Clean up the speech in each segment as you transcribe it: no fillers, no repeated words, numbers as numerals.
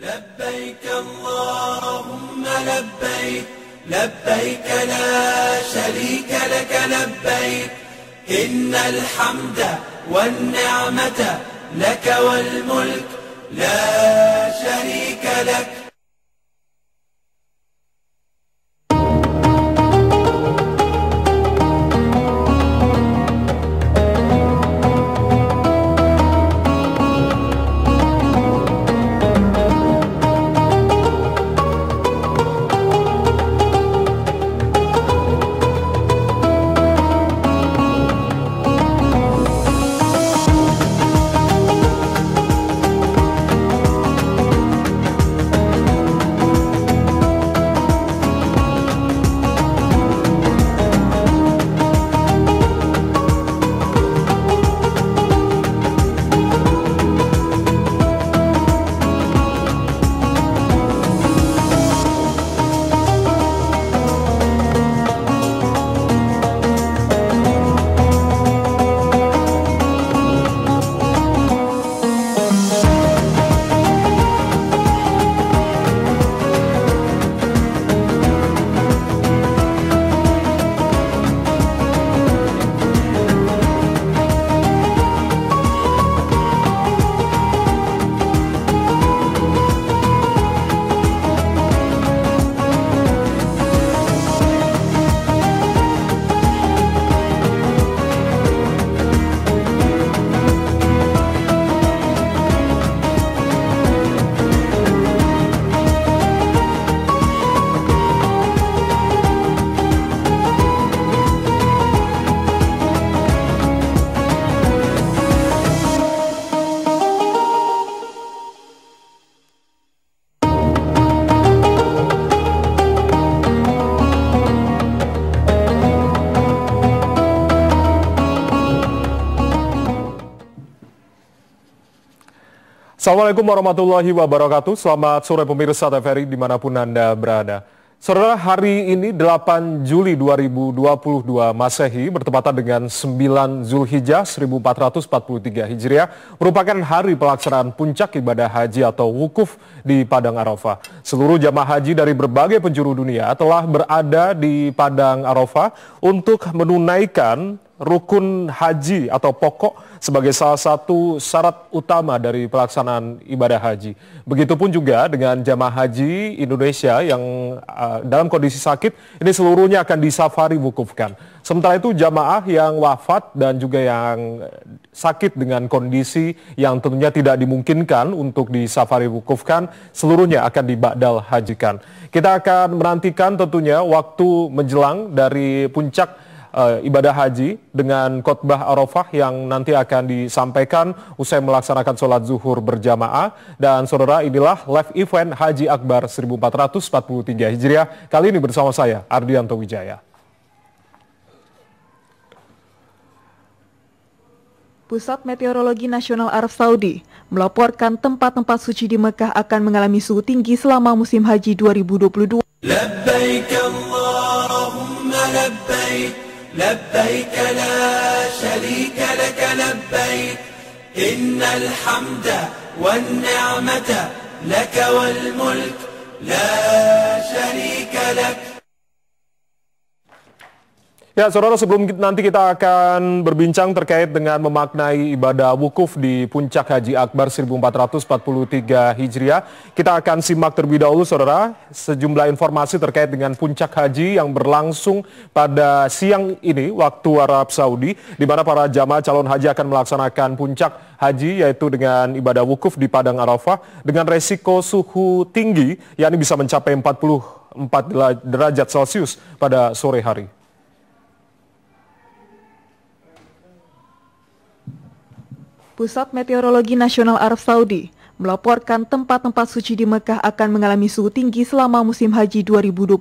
لبيك اللهم لبيك لبيك لا شريك لك لبيك إن الحمد والنعمة لك والملك لا شريك لك. Assalamualaikum warahmatullahi wabarakatuh. Selamat sore pemirsa TVRI dimanapun Anda berada. Saudara, hari ini 8 Juli 2022 Masehi bertepatan dengan 9 Zulhijjah 1443 Hijriah merupakan hari pelaksanaan puncak ibadah haji atau wukuf di Padang Arafah. Seluruh jamaah haji dari berbagai penjuru dunia telah berada di Padang Arafah untuk menunaikan rukun haji atau pokok sebagai salah satu syarat utama dari pelaksanaan ibadah haji. Begitupun juga dengan jamaah haji Indonesia yang dalam kondisi sakit, ini seluruhnya akan disafari wukufkan. Sementara itu jamaah yang wafat dan juga yang sakit dengan kondisi yang tentunya tidak dimungkinkan untuk disafari wukufkan, seluruhnya akan diba'dal hajikan. Kita akan menantikan tentunya waktu menjelang dari puncak ibadah haji dengan khotbah Arafah yang nanti akan disampaikan usai melaksanakan sholat zuhur berjamaah. Dan saudara, inilah live event Haji Akbar 1443 Hijriah. Kali ini bersama saya, Ardianto Wijaya. Pusat Meteorologi Nasional Arab Saudi melaporkan tempat-tempat suci di Mekah akan mengalami suhu tinggi selama musim haji 2022. لبيك اللهم لبيك لبيك لا شريك لك لبيك إن الحمد والنعمة لك والملك لا شريك لك. Ya, saudara, sebelum nanti kita akan berbincang terkait dengan memaknai ibadah wukuf di Puncak Haji Akbar 1443 Hijriah, kita akan simak terlebih dahulu, saudara, sejumlah informasi terkait dengan Puncak Haji yang berlangsung pada siang ini waktu Arab Saudi, di mana para jamaah calon haji akan melaksanakan puncak haji yaitu dengan ibadah wukuf di Padang Arafah dengan resiko suhu tinggi, yakni bisa mencapai 44 derajat Celcius pada sore hari. Pusat Meteorologi Nasional Arab Saudi melaporkan tempat-tempat suci di Mekah akan mengalami suhu tinggi selama musim haji 2022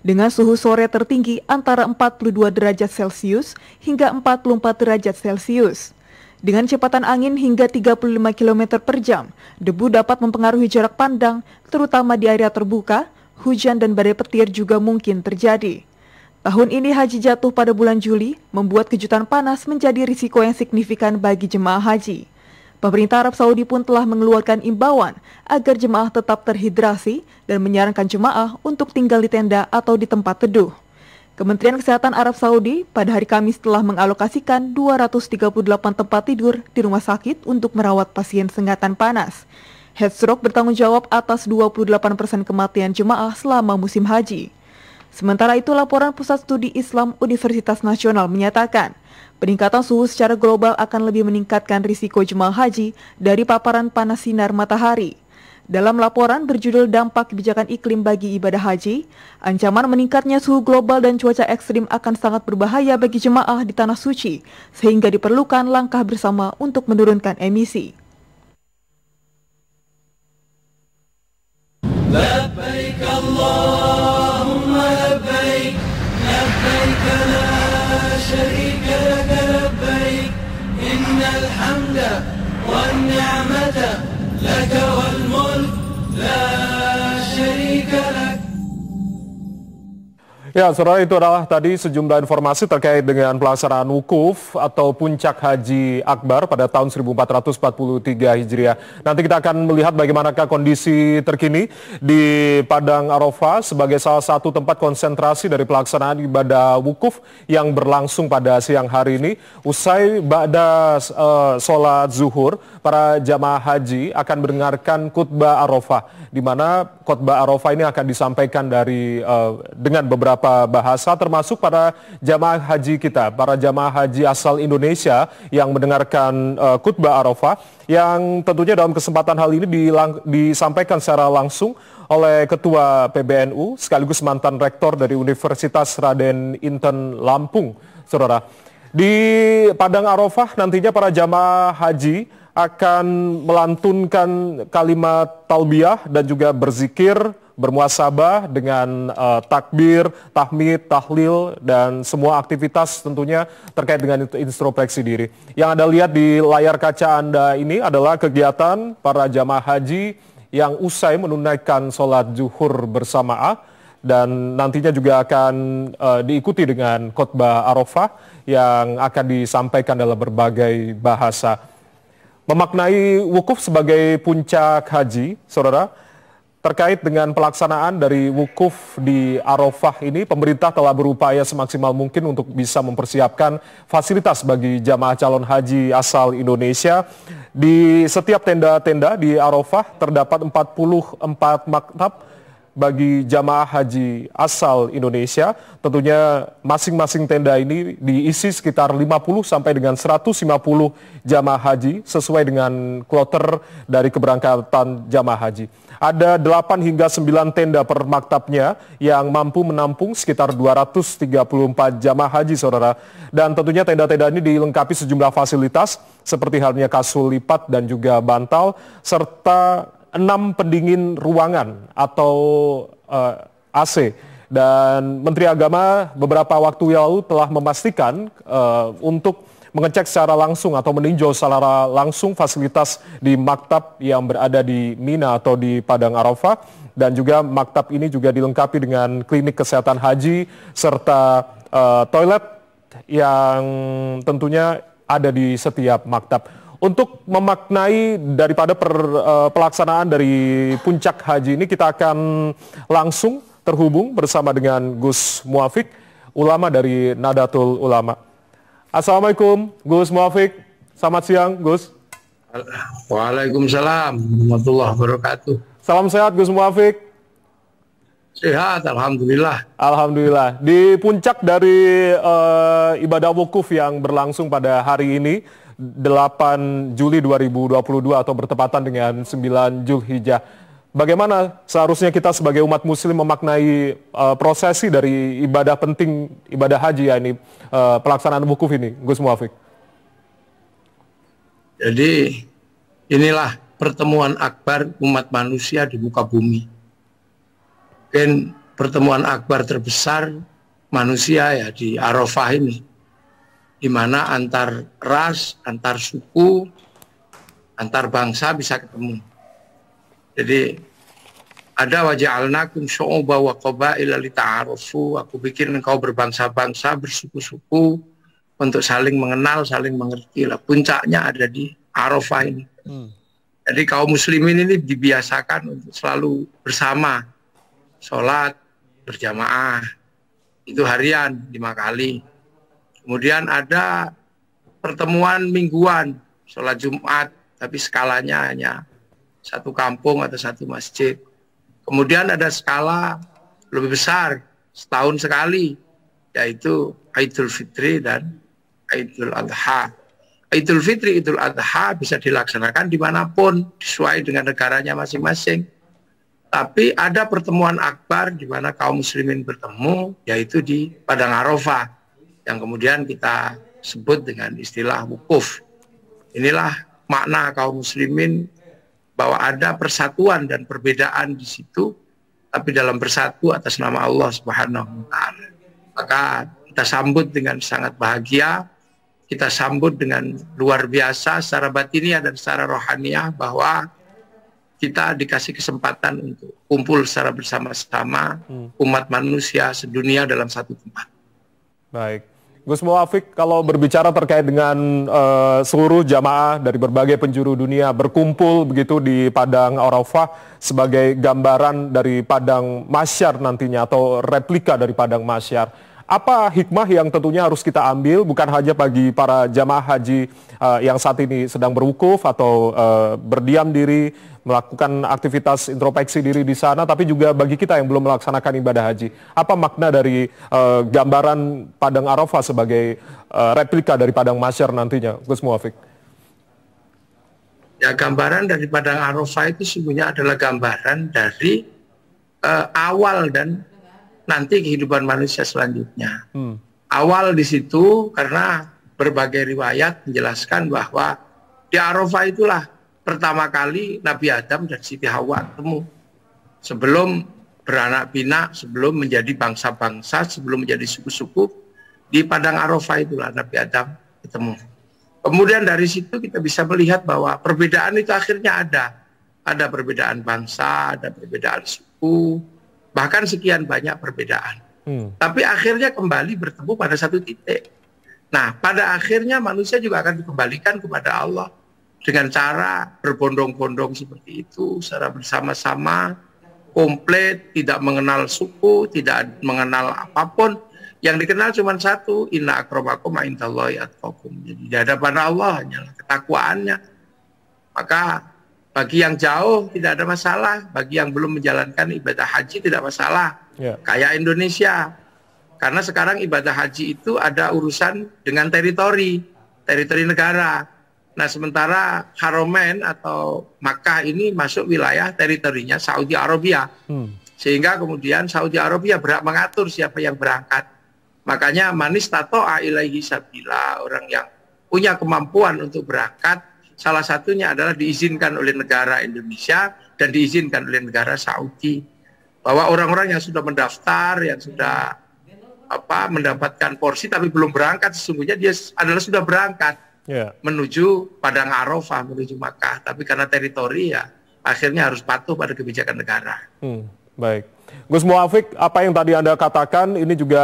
dengan suhu sore tertinggi antara 42 derajat Celcius hingga 44 derajat Celcius. Dengan kecepatan angin hingga 35 km per jam, debu dapat mempengaruhi jarak pandang, terutama di area terbuka. Hujan dan badai petir juga mungkin terjadi. Tahun ini haji jatuh pada bulan Juli, membuat kejutan panas menjadi risiko yang signifikan bagi jemaah haji. Pemerintah Arab Saudi pun telah mengeluarkan imbauan agar jemaah tetap terhidrasi dan menyarankan jemaah untuk tinggal di tenda atau di tempat teduh. Kementerian Kesehatan Arab Saudi pada hari Kamis telah mengalokasikan 238 tempat tidur di rumah sakit untuk merawat pasien sengatan panas. Headstroke bertanggung jawab atas 28% kematian jemaah selama musim haji. Sementara itu, laporan Pusat Studi Islam Universitas Nasional menyatakan, peningkatan suhu secara global akan lebih meningkatkan risiko jemaah haji dari paparan panas sinar matahari. Dalam laporan berjudul Dampak Kebijakan Iklim bagi Ibadah Haji, ancaman meningkatnya suhu global dan cuaca ekstrim akan sangat berbahaya bagi jemaah di Tanah Suci, sehingga diperlukan langkah bersama untuk menurunkan emisi. لبيك اللهم لبيك لبيك لا شريك لك لبيك إن الحمد والنعمة لك والملك لا شريك لك. Ya, saudara, itu adalah tadi sejumlah informasi terkait dengan pelaksanaan wukuf atau puncak haji akbar pada tahun 1443 Hijriah. Nanti kita akan melihat bagaimanakah kondisi terkini di Padang Arafah sebagai salah satu tempat konsentrasi dari pelaksanaan ibadah wukuf yang berlangsung pada siang hari ini. Usai ba'da sholat zuhur, para jamaah haji akan mendengarkan khutbah Arafah, di mana khutbah Arafah ini akan disampaikan dengan beberapa bahasa, termasuk para jamaah haji kita, para jamaah haji asal Indonesia yang mendengarkan khutbah Arafah, yang tentunya dalam kesempatan hal ini disampaikan secara langsung oleh Ketua PBNU sekaligus mantan Rektor dari Universitas Raden Inten Lampung. Saudara, di Padang Arafah nantinya para jamaah haji akan melantunkan kalimat talbiyah dan juga berzikir, bermuasabah dengan takbir, tahmid, tahlil, dan semua aktivitas tentunya terkait dengan introspeksi diri. Yang Anda lihat di layar kaca Anda ini adalah kegiatan para jamaah haji yang usai menunaikan sholat zuhur bersamaan, dan nantinya juga akan diikuti dengan khutbah Arafah yang akan disampaikan dalam berbagai bahasa. Memaknai wukuf sebagai puncak haji, saudara, terkait dengan pelaksanaan dari wukuf di Arafah ini, pemerintah telah berupaya semaksimal mungkin untuk bisa mempersiapkan fasilitas bagi jamaah calon haji asal Indonesia. Di setiap tenda-tenda di Arafah terdapat 44 maktab bagi jamaah haji asal Indonesia. Tentunya masing-masing tenda ini diisi sekitar 50 sampai dengan 150 jamaah haji sesuai dengan kloter dari keberangkatan jamaah haji. Ada 8 hingga 9 tenda per maktabnya yang mampu menampung sekitar 234 jamaah haji, saudara. Dan tentunya tenda-tenda ini dilengkapi sejumlah fasilitas seperti halnya kasur lipat dan juga bantal, serta 6 pendingin ruangan atau AC. Dan Menteri Agama beberapa waktu yang lalu telah memastikan untuk mengecek secara langsung atau meninjau secara langsung fasilitas di maktab yang berada di Mina atau di Padang Arafah. Dan juga maktab ini juga dilengkapi dengan klinik kesehatan haji serta toilet yang tentunya ada di setiap maktab. Untuk memaknai daripada pelaksanaan dari puncak haji ini, kita akan langsung terhubung bersama dengan Gus Muafiq, ulama dari Nahdlatul Ulama. Assalamualaikum Gus Muafiq, selamat siang Gus. Waalaikumsalam warahmatullahi wabarakatuh. Salam sehat Gus Muafiq. Sehat, alhamdulillah. Alhamdulillah. Di puncak dari ibadah wukuf yang berlangsung pada hari ini, 8 Juli 2022 atau bertepatan dengan 9 Zulhijjah. Bagaimana seharusnya kita sebagai umat muslim memaknai prosesi dari ibadah penting, ibadah haji, ya ini pelaksanaan wukuf ini, Gus Muafiq? Jadi inilah pertemuan akbar umat manusia di muka bumi. Dan pertemuan akbar terbesar manusia ya di Arafah ini, di mana antar ras, antar suku, antar bangsa bisa ketemu. Jadi ada waja'alnakum syu'uban wa qabaila lita'arafu. Aku bikin engkau berbangsa-bangsa, bersuku-suku untuk saling mengenal, saling mengerti lah. Puncaknya ada di Arafah ini. Jadi kaum muslimin ini dibiasakan untuk selalu bersama, sholat berjamaah, itu harian 5 kali. Kemudian ada pertemuan mingguan, sholat Jumat, tapi skalanya hanya satu kampung atau satu masjid. Kemudian ada skala lebih besar, setahun sekali, yaitu Idul Fitri dan Idul Adha. Idul Fitri, Idul Adha bisa dilaksanakan dimanapun, sesuai dengan negaranya masing-masing. Tapi ada pertemuan akbar di mana kaum muslimin bertemu, yaitu di Padang Arafah, yang kemudian kita sebut dengan istilah wukuf. Inilah makna kaum muslimin bahwa ada persatuan dan perbedaan di situ, tapi dalam bersatu atas nama Allah Subhanahu wa Ta'ala. Maka kita sambut dengan sangat bahagia, kita sambut dengan luar biasa secara batiniah dan secara rohaniah, bahwa kita dikasih kesempatan untuk kumpul secara bersama-sama umat manusia sedunia dalam satu tempat. Baik. Gus Muwafiq, kalau berbicara terkait dengan seluruh jamaah dari berbagai penjuru dunia berkumpul begitu di Padang Arafah sebagai gambaran dari Padang Mahsyar nantinya atau replika dari Padang Mahsyar. Apa hikmah yang tentunya harus kita ambil bukan hanya bagi para jamaah haji yang saat ini sedang berwukuf atau berdiam diri, melakukan aktivitas introspeksi diri di sana, tapi juga bagi kita yang belum melaksanakan ibadah haji. Apa makna dari gambaran Padang Arafah sebagai replika dari Padang Mahsyar nantinya, Gus Muwafiq? Ya, gambaran dari Padang Arafah itu sesungguhnya adalah gambaran dari awal dan nanti kehidupan manusia selanjutnya. Awal di situ karena berbagai riwayat menjelaskan bahwa di Arafah itulah pertama kali Nabi Adam dan Siti Hawa ketemu. Sebelum beranak pinak, sebelum menjadi bangsa-bangsa, sebelum menjadi suku-suku, di Padang Arafah itulah Nabi Adam ketemu. Kemudian dari situ kita bisa melihat bahwa perbedaan itu akhirnya ada. Ada perbedaan bangsa, ada perbedaan suku, bahkan sekian banyak perbedaan. Tapi akhirnya kembali bertemu pada satu titik. Nah, pada akhirnya manusia juga akan dikembalikan kepada Allah dengan cara berbondong-bondong seperti itu, secara bersama-sama, komplit, tidak mengenal suku, tidak mengenal apapun. Yang dikenal cuma satu, inna akramakum indallahi atqakum. Jadi di hadapan Allah hanyalah ketakwaannya. Maka bagi yang jauh tidak ada masalah, bagi yang belum menjalankan ibadah haji tidak masalah. Kayak Indonesia, karena sekarang ibadah haji itu ada urusan dengan teritori negara. Nah, sementara Haromen atau Makkah ini masuk wilayah teritorinya Saudi Arabia, sehingga kemudian Saudi Arabia berhak mengatur siapa yang berangkat. Makanya manis tato'a ilaihi sabila, orang yang punya kemampuan untuk berangkat, salah satunya adalah diizinkan oleh negara Indonesia dan diizinkan oleh negara Saudi. Bahwa orang-orang yang sudah mendaftar, yang sudah mendapatkan porsi tapi belum berangkat, sesungguhnya dia adalah sudah berangkat menuju Padang Arafah, menuju Makkah. Tapi karena teritori ya akhirnya harus patuh pada kebijakan negara. Baik. Gus Muwafiq, apa yang tadi Anda katakan ini juga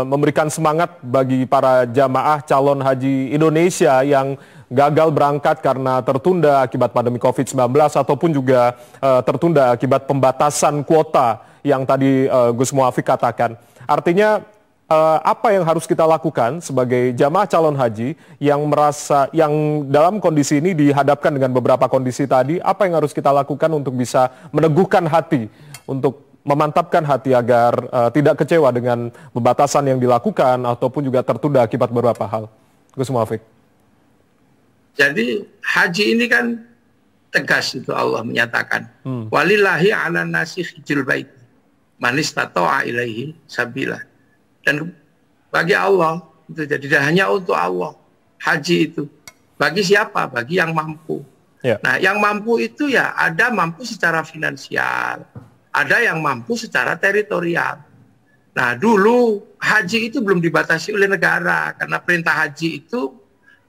memberikan semangat bagi para jamaah calon haji Indonesia yang gagal berangkat karena tertunda akibat pandemi COVID-19 ataupun juga tertunda akibat pembatasan kuota yang tadi Gus Muwafiq katakan. Artinya apa yang harus kita lakukan sebagai jamaah calon haji yang dalam kondisi ini dihadapkan dengan beberapa kondisi tadi, apa yang harus kita lakukan untuk bisa meneguhkan hati, untuk memantapkan hati agar tidak kecewa dengan pembatasan yang dilakukan ataupun juga tertunda akibat beberapa hal? Gus Muwafiq. Jadi haji ini kan tegas itu Allah menyatakan. Walillahi 'alan nasi hijjul bait man istata'a ilaihi sabila. Dan bagi Allah itu jadi hanya untuk Allah haji itu. Bagi siapa? Bagi yang mampu. Nah, yang mampu itu ya ada mampu secara finansial, ada yang mampu secara teritorial. Nah, dulu haji itu belum dibatasi oleh negara karena perintah haji itu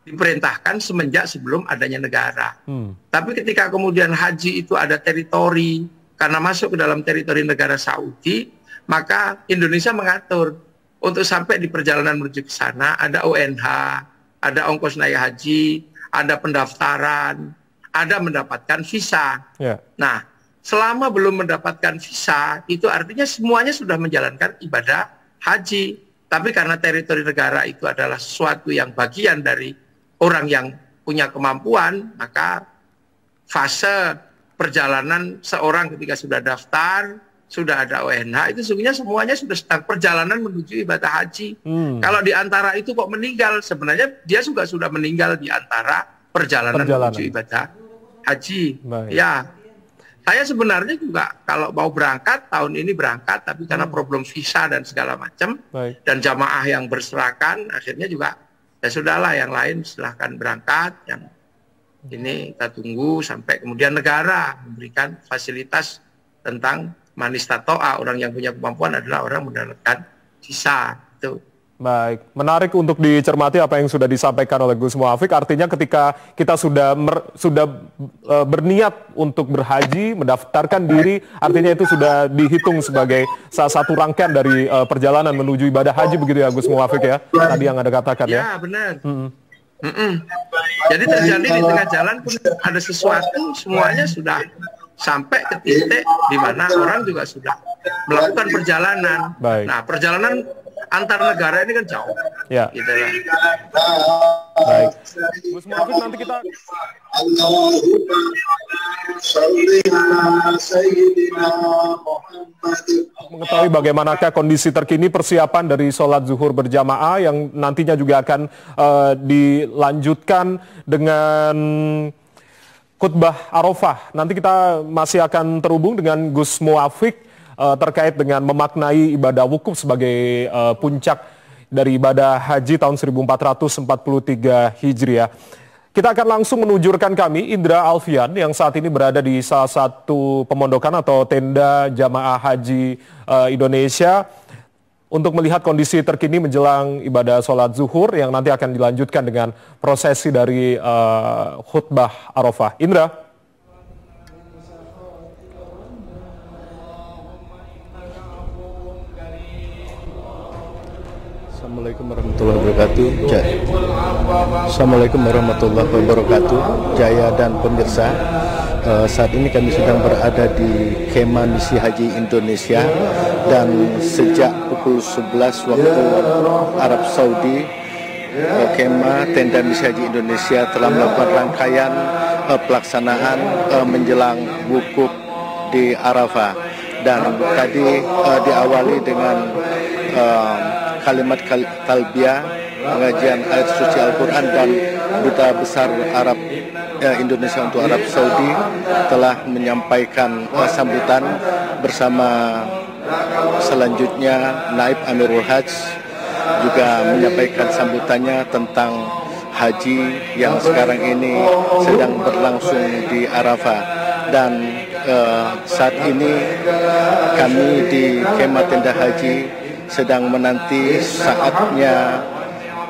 diperintahkan semenjak sebelum adanya negara. Tapi ketika kemudian haji itu ada teritori, karena masuk ke dalam teritori negara Saudi, maka Indonesia mengatur untuk sampai di perjalanan menuju ke sana ada ONH, ada ongkos naik haji, ada pendaftaran, ada mendapatkan visa. Ya. Nah, selama belum mendapatkan visa, itu artinya semuanya sudah menjalankan ibadah haji. Tapi karena teritori negara itu adalah sesuatu yang bagian dari orang yang punya kemampuan, maka fase perjalanan seorang ketika sudah daftar, sudah ada ONH, itu semuanya sudah sedang perjalanan menuju ibadah haji. Kalau di antara itu kok meninggal, sebenarnya dia juga sudah meninggal di antara perjalanan. Menuju ibadah haji. Baik. Ya, saya sebenarnya juga kalau mau berangkat, tahun ini berangkat, tapi karena problem visa dan segala macam, dan jamaah yang berserakan, akhirnya juga, ya sudahlah yang lain silahkan berangkat, yang ini kita tunggu sampai kemudian negara memberikan fasilitas tentang manistatoa, orang yang punya kemampuan adalah orang mendapatkan visa. Itu. Baik, menarik untuk dicermati apa yang sudah disampaikan oleh Gus Muafiq. Artinya ketika kita sudah berniat untuk berhaji, mendaftarkan diri, artinya itu sudah dihitung sebagai salah satu rangkaian dari perjalanan menuju ibadah haji, begitu ya Gus Muafiq ya? Tadi yang Anda katakan ya? Ya, benar. Jadi terjadi di tengah jalan pun ada sesuatu, semuanya sudah sampai ke titik di mana orang juga sudah melakukan perjalanan. Baik. Nah, perjalanan antar negara ini kan jauh. Ya. Gitu lah. Baik. Gus Muafiq, nanti kita mengetahui bagaimanakah kondisi terkini persiapan dari sholat zuhur berjamaah yang nantinya juga akan dilanjutkan dengan khutbah Arafah. Nanti kita masih akan terhubung dengan Gus Muafiq terkait dengan memaknai ibadah wukuf sebagai puncak dari ibadah haji tahun 1443 Hijriah. Kita akan langsung menunjukkan kami Indra Alfian yang saat ini berada di salah satu pemondokan atau tenda jamaah haji Indonesia untuk melihat kondisi terkini menjelang ibadah sholat zuhur yang nanti akan dilanjutkan dengan prosesi dari khutbah Arafah. Indra. Assalamualaikum warahmatullahi wabarakatuh. Assalamualaikum warahmatullahi wabarakatuh. Jaya dan pemirsa, saat ini kami sedang berada di Kemah Misi Haji Indonesia dan sejak pukul 11 waktu Arab Saudi, Kemah Tenda Misi Haji Indonesia telah melakukan rangkaian pelaksanaan menjelang wukuf di Arafah, dan tadi diawali dengan kalimat talbiyah, pengajian ayat suci Al-Quran, dan Duta Besar Arab Indonesia untuk Arab Saudi telah menyampaikan sambutan bersama selanjutnya Naib Amirul Hajj juga menyampaikan sambutannya tentang haji yang sekarang ini sedang berlangsung di Arafah. Dan saat ini kami di Kemah Tenda Haji sedang menanti saatnya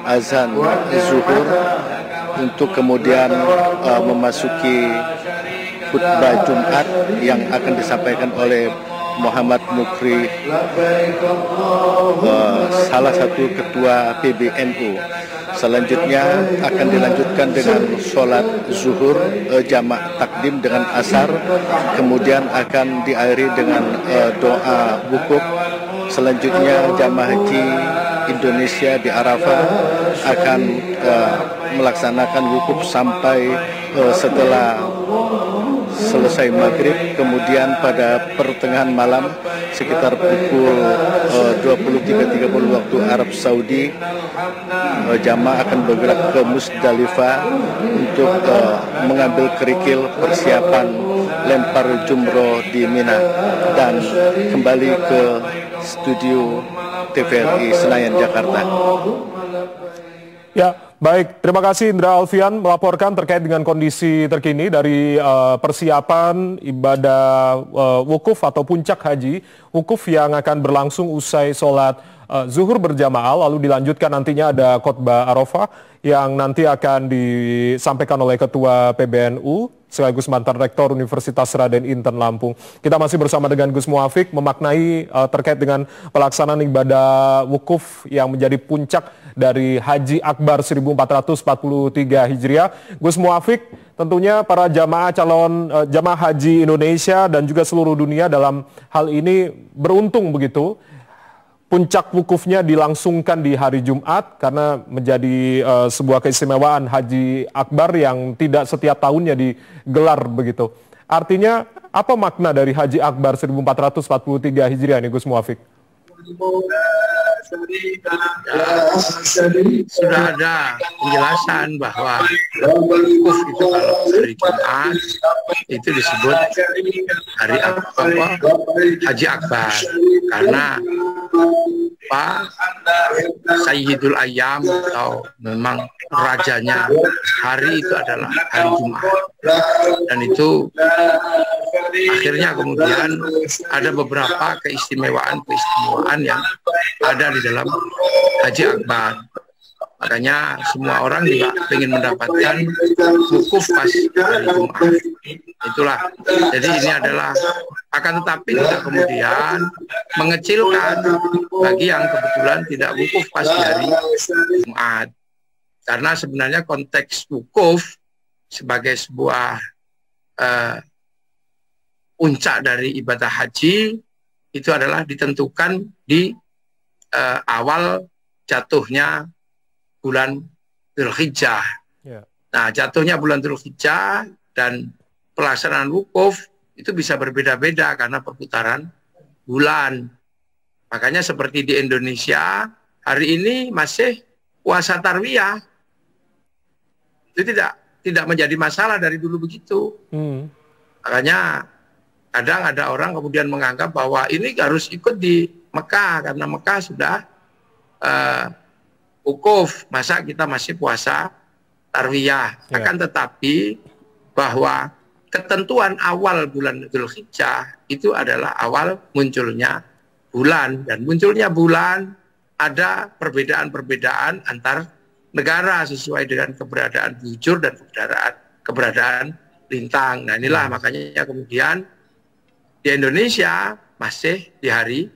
azan zuhur untuk kemudian memasuki khutbah Jumat yang akan disampaikan oleh Muhammad Mukri, salah satu ketua PBNU. Selanjutnya akan dilanjutkan dengan sholat zuhur jamak takdim dengan asar, kemudian akan diakhiri dengan doa wukuf. Selanjutnya jamaah haji Indonesia di Arafah akan melaksanakan wukuf sampai setelah selesai maghrib. Kemudian pada pertengahan malam sekitar pukul 23.30 waktu Arab Saudi, jamaah akan bergerak ke Musdalifah untuk mengambil kerikil persiapan lempar jumroh di Mina dan kembali ke studio TVRI Senayan, Jakarta. Ya, baik. Terima kasih Indra Alfian melaporkan terkait dengan kondisi terkini dari persiapan ibadah wukuf atau puncak haji wukuf yang akan berlangsung usai sholat zuhur berjamaah, lalu dilanjutkan nantinya ada khutbah Arafah yang nanti akan disampaikan oleh Ketua PBNU sekaligus mantan Rektor Universitas Raden Inten Lampung. Kita masih bersama dengan Gus Muafiq memaknai terkait dengan pelaksanaan ibadah wukuf yang menjadi puncak dari Haji Akbar 1443 Hijriah. Gus Muafiq, tentunya para jamaah haji Indonesia dan juga seluruh dunia dalam hal ini beruntung begitu. Puncak wukufnya dilangsungkan di hari Jumat karena menjadi sebuah keistimewaan Haji Akbar yang tidak setiap tahunnya digelar begitu. Artinya apa makna dari Haji Akbar 1443 Hijriah ini, Gus Muafiq? Sudah ada penjelasan bahwa wukuf itu kalau hari Jumat itu disebut hari Haji Akbar karena Sayyidul Ayyam atau memang rajanya hari itu adalah hari Jumat, dan itu akhirnya kemudian ada beberapa keistimewaan yang ada di dalam Haji Akbar. Makanya semua orang juga ingin mendapatkan wukuf pas hari Jumat. Itulah. Jadi ini adalah, akan tetapi tidak kemudian mengecilkan bagi yang kebetulan tidak wukuf pas di hari Jumat. Karena sebenarnya konteks wukuf sebagai sebuah puncak dari ibadah haji itu adalah ditentukan di awal jatuhnya bulan Dzulhijjah. Yeah. Nah, jatuhnya bulan Dzulhijjah dan pelaksanaan wukuf itu bisa berbeda-beda karena perputaran bulan. Makanya seperti di Indonesia hari ini masih puasa tarwiyah. Itu tidak menjadi masalah dari dulu begitu. Makanya kadang ada orang kemudian menganggap bahwa ini harus ikut di Mekah karena Mekah sudah wukuf, masa kita masih puasa tarwiyah. Ya. Akan tetapi bahwa ketentuan awal bulan Dzulhijjah itu adalah awal munculnya bulan, dan munculnya bulan ada perbedaan-perbedaan antar negara sesuai dengan keberadaan bujur dan keberadaan lintang. Nah, inilah makanya kemudian di Indonesia masih di hari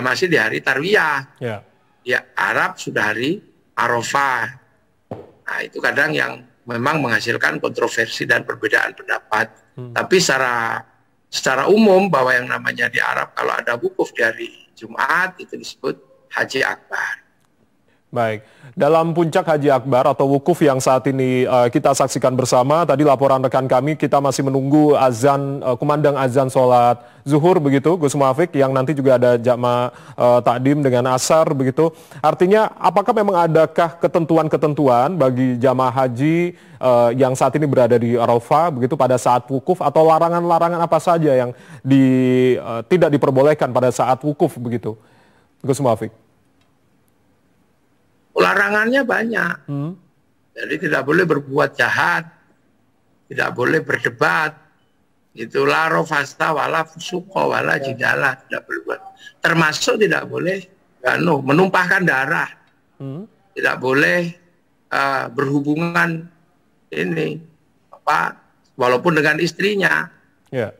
masih di hari tarwiyah. Yeah. Di Arab sudah hari Arafah. Nah, itu kadang yang memang menghasilkan kontroversi dan perbedaan pendapat. Tapi secara umum bahwa yang namanya di Arab kalau ada wukuf di hari Jumat itu disebut Haji Akbar. Baik, dalam puncak Haji Akbar atau wukuf yang saat ini kita saksikan bersama, tadi laporan rekan kami kita masih menunggu azan, kumandang azan sholat zuhur begitu, Gus Muafiq, yang nanti juga ada jamaah takdim dengan asar begitu. Artinya apakah memang adakah ketentuan-ketentuan bagi jamaah haji yang saat ini berada di Arafah begitu pada saat wukuf, atau larangan-larangan apa saja yang tidak diperbolehkan pada saat wukuf begitu, Gus Muafiq? Larangannya banyak. Jadi tidak boleh berbuat jahat, tidak boleh berdebat. Itu la rafasta wala fusuqa wala jidala, tidak boleh buat. Termasuk tidak boleh menumpahkan darah. Tidak boleh berhubungan walaupun dengan istrinya. Yeah.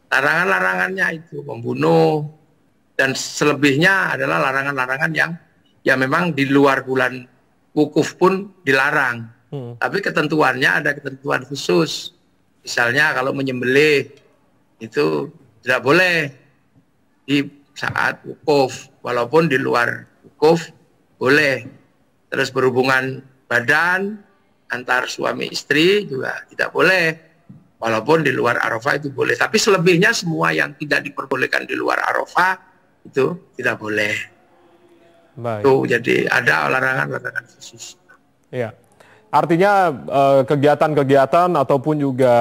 Larangan-larangannya itu membunuh, dan selebihnya adalah larangan-larangan yang memang di luar bulan wukuf pun dilarang. Tapi ketentuannya ada ketentuan khusus. Misalnya kalau menyembelih itu tidak boleh di saat wukuf, walaupun di luar wukuf boleh. Terus berhubungan badan antar suami istri juga tidak boleh, walaupun di luar Arafah itu boleh. Tapi selebihnya semua yang tidak diperbolehkan di luar Arafah itu tidak boleh. Baik. Tuh, jadi ada larangan-larangan khusus. Ya, artinya kegiatan-kegiatan ataupun juga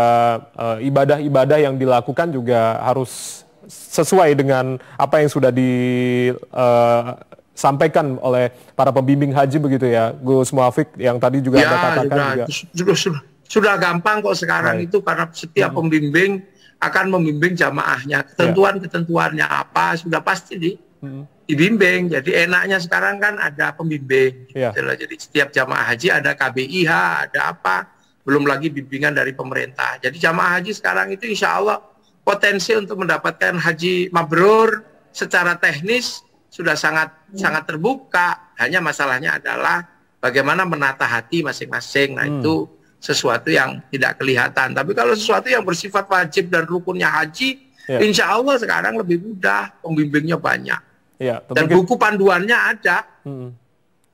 ibadah-ibadah yang dilakukan juga harus sesuai dengan apa yang sudah disampaikan oleh para pembimbing haji begitu ya, Gus Muafiq, yang tadi juga Anda katakan sudah gampang kok sekarang. Baik. Itu karena setiap pembimbing akan membimbing jamaahnya, ketentuan-ketentuannya apa sudah pasti dibimbing. Jadi enaknya sekarang kan ada pembimbing. Jadi setiap jamaah haji ada KBIH, ada apa, belum lagi bimbingan dari pemerintah. Jadi jamaah haji sekarang itu insya Allah potensi untuk mendapatkan haji mabrur secara teknis sudah sangat terbuka. Hanya masalahnya adalah bagaimana menata hati masing-masing. Nah, itu sesuatu yang tidak kelihatan. Tapi kalau sesuatu yang bersifat wajib dan rukunnya haji, insya Allah sekarang lebih mudah, pembimbingnya banyak. Ya, dan buku panduannya ada.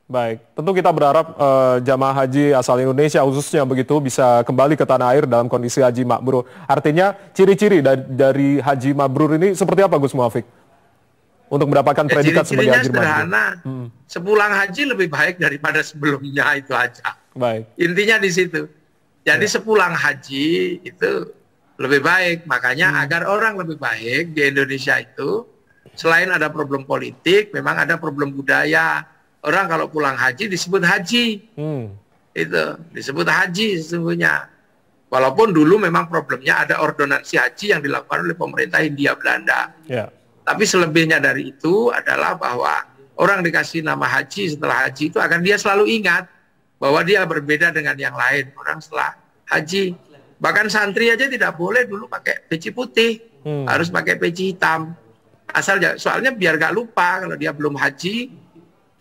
Baik, tentu kita berharap jamaah haji asal Indonesia khususnya begitu bisa kembali ke tanah air dalam kondisi haji mabrur. Artinya ciri-ciri dari haji mabrur ini seperti apa, Gus Muafiq? Untuk mendapatkan predikat sebagai haji mabrur. Sederhana. Sepulang haji lebih baik daripada sebelumnya, itu aja. Baik. Intinya di situ. Jadi sepulang haji itu lebih baik. Makanya agar orang lebih baik di Indonesia itu, selain ada problem politik, memang ada problem budaya. Orang kalau pulang haji disebut haji. Itu disebut haji sesungguhnya. Walaupun dulu memang problemnya ada ordonansi haji yang dilakukan oleh pemerintah Hindia Belanda. Tapi selebihnya dari itu adalah bahwa orang dikasih nama haji setelah haji itu agar dia selalu ingat bahwa dia berbeda dengan yang lain orang setelah haji. Bahkan santri aja tidak boleh dulu pakai peci putih, harus pakai peci hitam. Soalnya biar gak lupa kalau dia belum haji,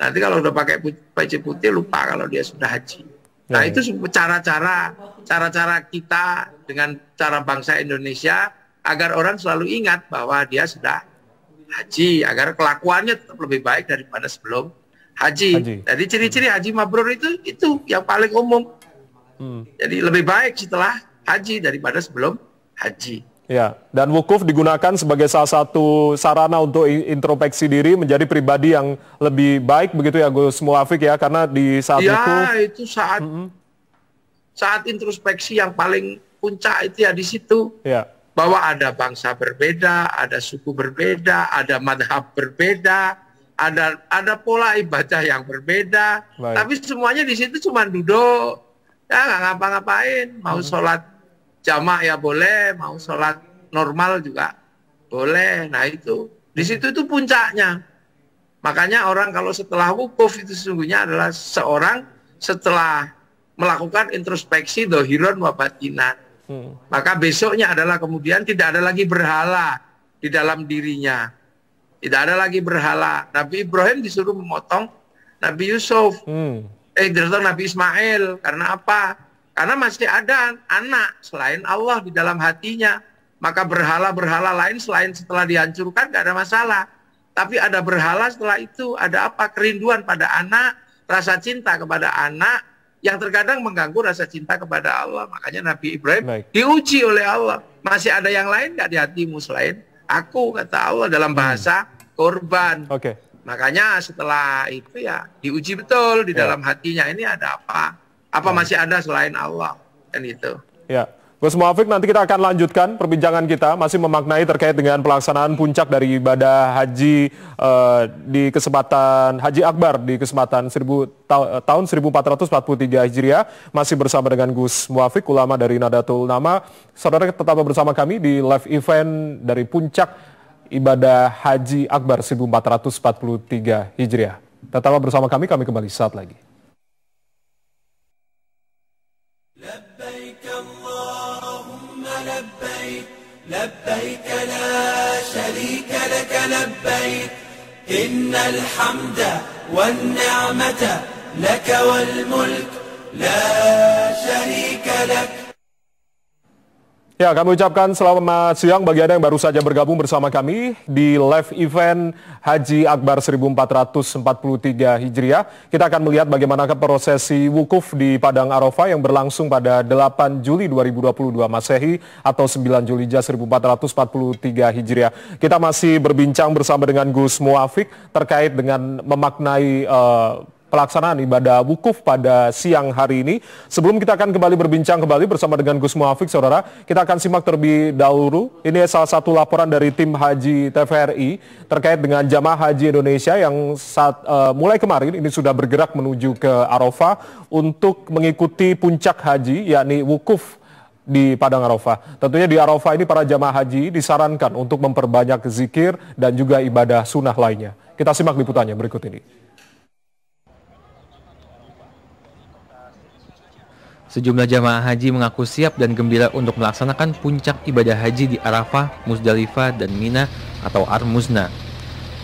nanti kalau udah pakai peci putih lupa kalau dia sudah haji. Nah itu cara-cara kita dengan cara bangsa Indonesia agar orang selalu ingat bahwa dia sudah haji, agar kelakuannya tetap lebih baik daripada sebelum haji. Jadi ciri-ciri haji mabrur itu yang paling umum. Jadi lebih baik setelah haji daripada sebelum haji. Ya, dan wukuf digunakan sebagai salah satu sarana untuk introspeksi diri menjadi pribadi yang lebih baik begitu ya Gus Muafiq ya, karena di saat wukuf itu saat introspeksi yang paling puncak itu ya di situ. Bahwa ada bangsa berbeda, ada suku berbeda, ada madhab berbeda, ada pola ibadah yang berbeda. Tapi semuanya di situ cuma duduk, ya nggak ngapa-ngapain. Mau sholat jamak ya boleh, mau sholat normal juga boleh. Nah itu di situ itu puncaknya. Makanya orang kalau setelah wukuf itu sesungguhnya adalah seorang setelah melakukan introspeksi dohiron wa batinan. Maka besoknya adalah kemudian tidak ada lagi berhala di dalam dirinya. Tidak ada lagi berhala. Nabi Ibrahim disuruh memotong Nabi Yusuf. Disuruh Nabi Ismail. Karena apa? Karena masih ada anak selain Allah di dalam hatinya. Maka berhala-berhala lain selain setelah dihancurkan gak ada masalah. Tapi ada berhala setelah itu. Ada apa? Kerinduan pada anak, rasa cinta kepada anak, yang terkadang mengganggu rasa cinta kepada Allah. Makanya Nabi Ibrahim diuji oleh Allah. Masih ada yang lain nggak di hatimu selain aku, kata Allah dalam bahasa korban. Makanya setelah itu ya diuji betul di dalam hatinya, ini ada apa? Apa masih ada selain Allah? Dan itu. Ya. Gus Muafiq, nanti kita akan lanjutkan perbincangan kita masih memaknai terkait dengan pelaksanaan puncak dari ibadah haji di kesempatan Haji Akbar di kesempatan tahun 1443 Hijriah. Masih bersama dengan Gus Muafiq, ulama dari Nahdlatul Ulama. Saudara tetap bersama kami di live event dari puncak ibadah Haji Akbar 1443 Hijriah. Tetap bersama kami kembali saat lagi. لبيك لا شريك لك لبيك إن الحمد والنعمة لك والملك لا شريك لك. Ya, kami ucapkan selamat siang bagi Anda yang baru saja bergabung bersama kami di live event Haji Akbar 1443 Hijriah. Kita akan melihat bagaimana prosesi wukuf di Padang Arafah yang berlangsung pada 8 Juli 2022 Masehi atau 9 Juli 1443 Hijriah. Kita masih berbincang bersama dengan Gus Muafiq terkait dengan memaknai pelaksanaan ibadah wukuf pada siang hari ini. Sebelum kita akan kembali berbincang bersama dengan Gus Muafiq, saudara, kita akan simak terlebih dahulu. Ini salah satu laporan dari tim Haji TVRI terkait dengan jamaah haji Indonesia yang mulai kemarin ini sudah bergerak menuju ke Arafah untuk mengikuti puncak haji, yakni wukuf di Padang Arafah. Tentunya di Arafah ini para jamaah haji disarankan untuk memperbanyak zikir dan juga ibadah sunnah lainnya. Kita simak liputannya berikut ini. Sejumlah jamaah haji mengaku siap dan gembira untuk melaksanakan puncak ibadah haji di Arafah, Muzdalifah, dan Mina atau Ar-Muzna.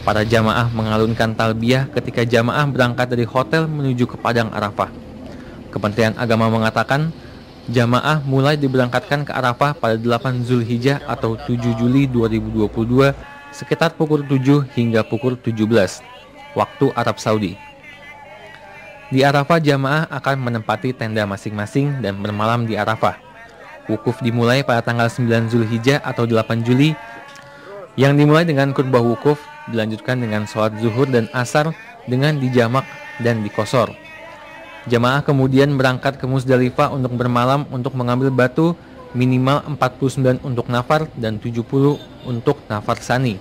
Para jamaah mengalunkan talbiyah ketika jamaah berangkat dari hotel menuju ke Padang Arafah. Kementerian Agama mengatakan, Jamaah mulai diberangkatkan ke Arafah pada 8 Zulhijjah atau 7 Juli 2022 sekitar pukul 7 hingga pukul 17 waktu Arab Saudi. Di Arafah jamaah akan menempati tenda masing-masing dan bermalam di Arafah. Wukuf dimulai pada tanggal 9 Zulhijjah atau 8 Juli yang dimulai dengan khutbah wukuf, dilanjutkan dengan sholat zuhur dan asar dengan dijamak dan dikosor. Jamaah kemudian berangkat ke Musdalifah untuk bermalam untuk mengambil batu minimal 49 untuk nafar dan 70 untuk nafar sani.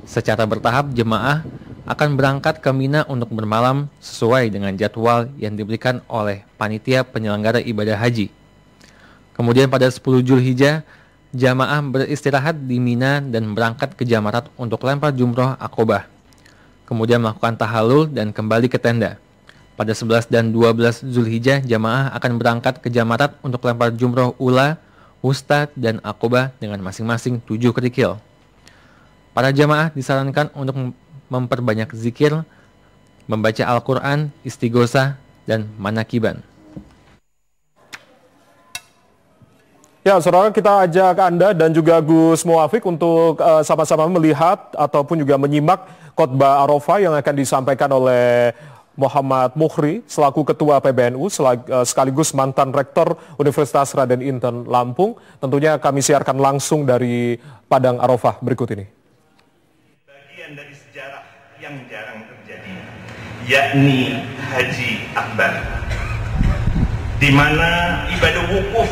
Secara bertahap jemaah akan berangkat ke Mina untuk bermalam sesuai dengan jadwal yang diberikan oleh panitia penyelenggara ibadah haji. Kemudian pada 10 Zulhijjah, jamaah beristirahat di Mina dan berangkat ke Jamarat untuk lempar jumroh Aqobah. Kemudian melakukan tahallul dan kembali ke tenda. Pada 11 dan 12 Zulhijjah, jamaah akan berangkat ke Jamarat untuk lempar jumroh Ula, Wusta, dan Aqobah dengan masing-masing 7 kerikil. Para jamaah disarankan untuk memperbanyak zikir, membaca Al-Quran, istighosah, dan manakiban. Ya, saudara, kita ajak Anda dan juga Gus Muwafiq untuk sama-sama melihat ataupun juga menyimak khotbah Arafah yang akan disampaikan oleh Muhammad Mukhri selaku Ketua PBNU sekaligus mantan Rektor Universitas Raden Inten Lampung. Tentunya kami siarkan langsung dari Padang Arafah berikut ini. Bagian dari sejarah yang jarang terjadi, yakni Haji Akbar, di mana ibadah wukuf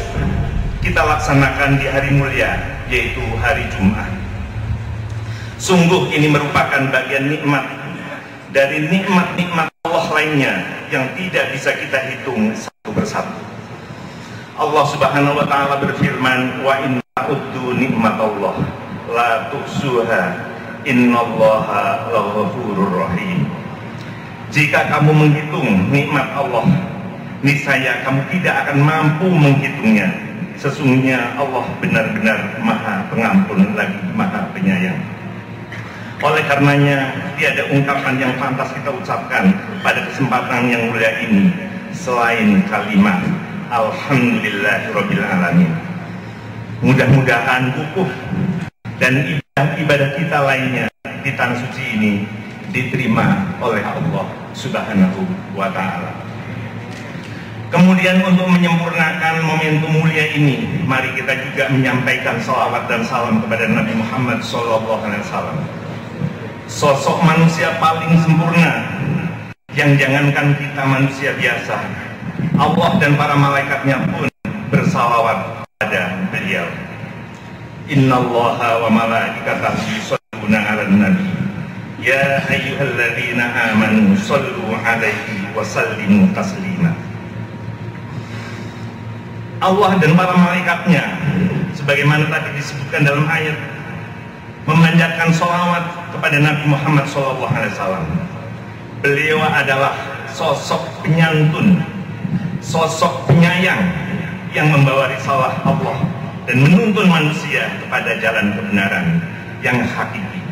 kita laksanakan di hari mulia, yaitu hari Jumat. Sungguh ini merupakan bagian nikmat dari nikmat-nikmat Allah lainnya yang tidak bisa kita hitung satu persatu. Allah Subhanahu wa taala berfirman, "Wa in ta'uddu nikmatallah la tuhsuha innallaha laghafurur rahim." Jika kamu menghitung nikmat Allah, niscaya kamu tidak akan mampu menghitungnya. Sesungguhnya Allah benar-benar Maha Pengampun lagi Maha Penyayang. Oleh karenanya, tiada ungkapan yang pantas kita ucapkan pada kesempatan yang mulia ini selain kalimat Alhamdulillahirabbil alamin. Mudah-mudahan wukuf dan ibadah kita lainnya di tanah suci ini diterima oleh Allah Subhanahu wa taala. Kemudian untuk menyempurnakan momentum mulia ini, mari kita juga menyampaikan salawat dan salam kepada Nabi Muhammad SAW. Sosok manusia paling sempurna yang jangankan kita manusia biasa, Allah dan para malaikatnya pun bersalawat pada beliau. Innallaha wa malaikatahu yusholluna 'alan nabi ya ayyuhalladzina amanu shollu 'alaihi wa sallimu taslima. Allah dan para malaikatnya, sebagaimana tadi disebutkan dalam ayat, memanjatkan sholawat kepada Nabi Muhammad SAW. Beliau adalah sosok penyantun, sosok penyayang yang membawa risalah Allah dan menuntun manusia kepada jalan kebenaran yang hakiki.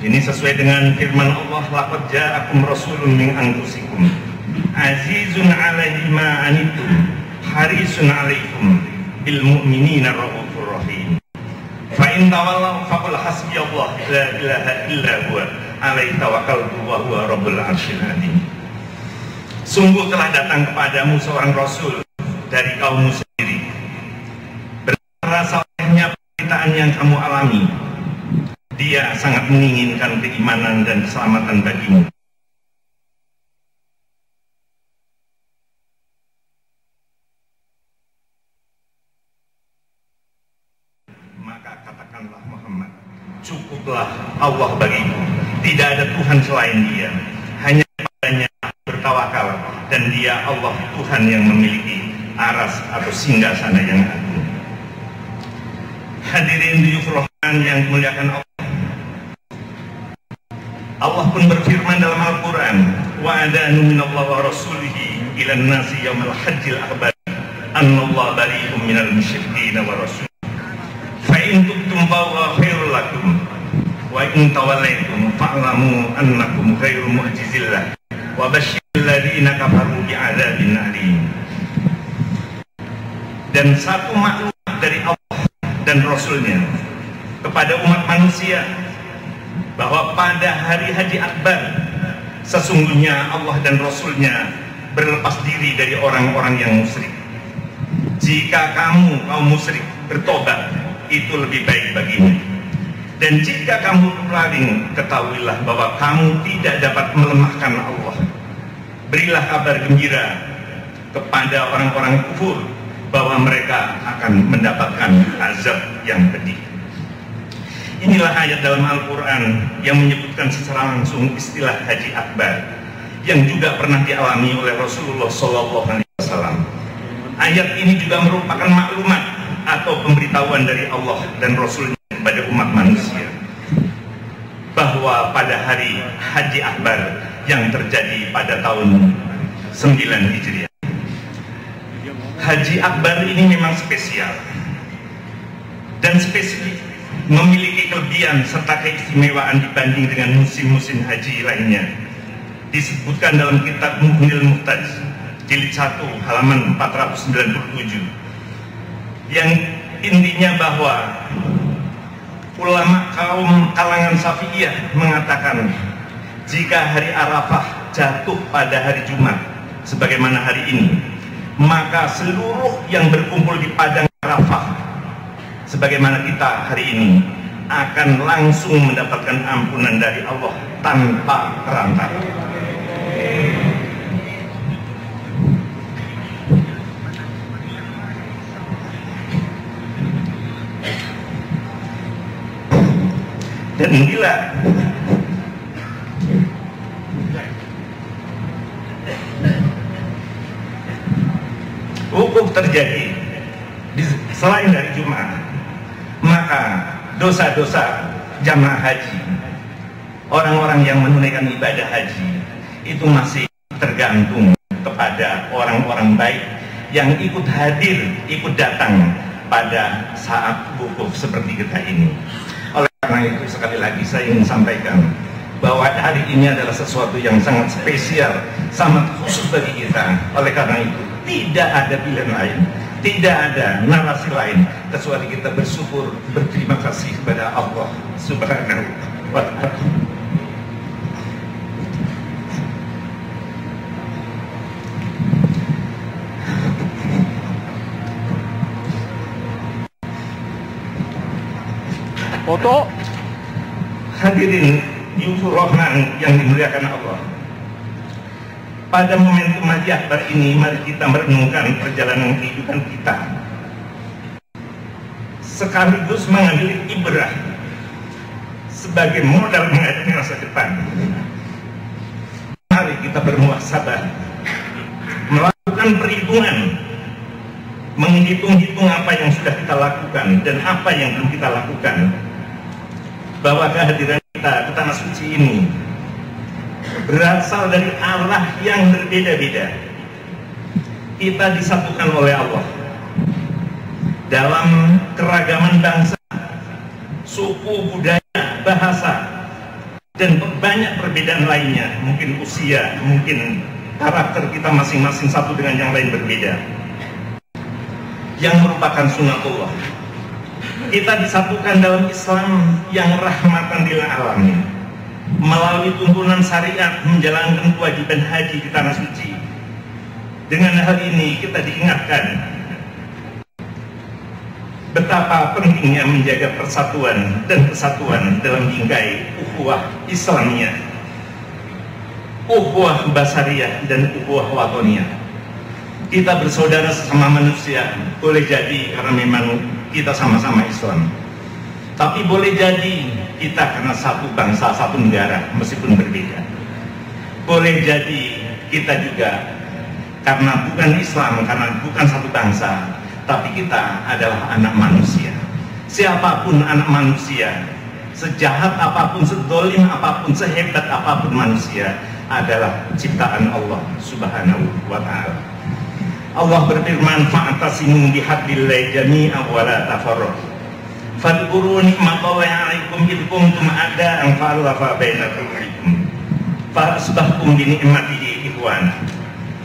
Ini sesuai dengan firman Allah, laqad ja'akum rasulun min anfusikum azizun 'alaihi ma anittum harisun 'alaikum bil mu'minina raufur rahim. Fa in tawallaw faqul hasbiyallah la ilaha illa huwa alaihi tawakkaltu wa huwa rabbul 'arsyil 'azim. Sungguh telah datang kepadamu seorang rasul dari kaummu sendiri. Berasa olehnya penderitaan yang kamu alami, dia sangat menginginkan keimanan dan keselamatan bagimu. Maka katakanlah Muhammad, cukuplah Allah bagiku, tidak ada Tuhan selain Dia, hanya padanya bertawakal, dan Dia Allah Tuhan yang memiliki aras atau singgasana yang agung. Hadirin duyuf Rahman yang dimuliakan Allah, Allah pun berfirman dalam Al-Quran, wa adanu minallahi wa rasulihi ilan nasi yaumal hajjil akbar annallaha bari'um minal musyrikin wa rasul. Fa in tubtum fa huwa khairul lakum wa in tawallaitum fa'lamu annakum ghairu mu'jizillah wa basyiril ladzina kafaru bi'adzabin alim. dan satu maklumat dari Allah dan Rasul-Nya kepada umat manusia bahwa pada hari Haji Akbar sesungguhnya Allah dan Rasul-Nya berlepas diri dari orang-orang yang musyrik. Jika kamu kaum musyrik bertobat, itu lebih baik bagimu. Dan jika kamu berpaling, ketahuilah bahwa kamu tidak dapat melemahkan Allah. Berilah kabar gembira kepada orang-orang kufur bahwa mereka akan mendapatkan azab yang pedih. Inilah ayat dalam Al-Quran yang menyebutkan secara langsung istilah Haji Akbar yang juga pernah dialami oleh Rasulullah SAW. Ayat ini juga merupakan maklumat atau pemberitahuan dari Allah dan Rasul-Nya kepada umat manusia bahwa pada hari Haji Akbar yang terjadi pada tahun 9 Hijriah. Haji Akbar ini memang spesial dan spesifik, memiliki kelebihan serta keistimewaan dibanding dengan musim-musim haji lainnya. Disebutkan dalam kitab Muhnil Muhtaj jilid 1 halaman 497 yang intinya bahwa ulama kaum kalangan Syafi'iyah mengatakan jika hari Arafah jatuh pada hari Jumat sebagaimana hari ini, maka seluruh yang berkumpul di padang Arafah sebagaimana kita hari ini akan langsung mendapatkan ampunan dari Allah tanpa perantara. Dan bila wukuf terjadi selain dari Jumat, maka dosa-dosa jamaah haji, orang-orang yang menunaikan ibadah haji itu masih tergantung kepada orang-orang baik yang ikut hadir, ikut datang pada saat wukuf seperti kita ini. Oleh karena itu sekali lagi saya ingin sampaikan bahwa hari ini adalah sesuatu yang sangat spesial, sangat khusus bagi kita. Oleh karena itu tidak ada pilihan lain, tidak ada narasi lain kecuali kita bersyukur, berterima kasih kepada Allah Subhanahu wa Ta'ala. Foto. Hadirin Yufur Rahman yang dimuliakan Allah, pada momentum Haji Akbar ini mari kita merenungkan perjalanan kehidupan kita sekaligus mengambil ibrah sebagai modal menghadapi masa depan. Mari kita bermuhasabah, melakukan perhitungan, menghitung-hitung apa yang sudah kita lakukan dan apa yang belum kita lakukan, bahwa kehadiran kita ke tanah suci ini berasal dari arah yang berbeda-beda. Kita disatukan oleh Allah dalam keragaman bangsa, suku, budaya, bahasa, dan banyak perbedaan lainnya. Mungkin usia, mungkin karakter kita masing-masing satu dengan yang lain berbeda, yang merupakan sunatullah. Kita disatukan dalam Islam yang rahmatan lil alamin, melalui tuntunan syariat menjalankan kewajiban haji di tanah suci. Dengan hal ini kita diingatkan betapa pentingnya menjaga persatuan dan kesatuan dalam bingkai ukhuwah Islamiyah, ukhuwah basariyah dan ukhuwah watoniyah. Kita bersaudara sesama manusia, boleh jadi karena memang kita sama-sama Islam, tapi boleh jadi kita karena satu bangsa, satu negara meskipun berbeda. Boleh jadi kita juga karena bukan Islam, karena bukan satu bangsa, tapi kita adalah anak manusia. Siapapun anak manusia, sejahat apapun, sedolim apapun, sehebat apapun manusia, adalah ciptaan Allah Subhanahu wa Ta'ala. Allah berfirman, fa'tasimu bihablillahi jami'an wa la tafarraqu. Fadhkuru ni'matallahi 'alaikum id kuntum a'da'an fa'alafa baina qulubikum fa asbahtum bi ni'matihi ikhwana.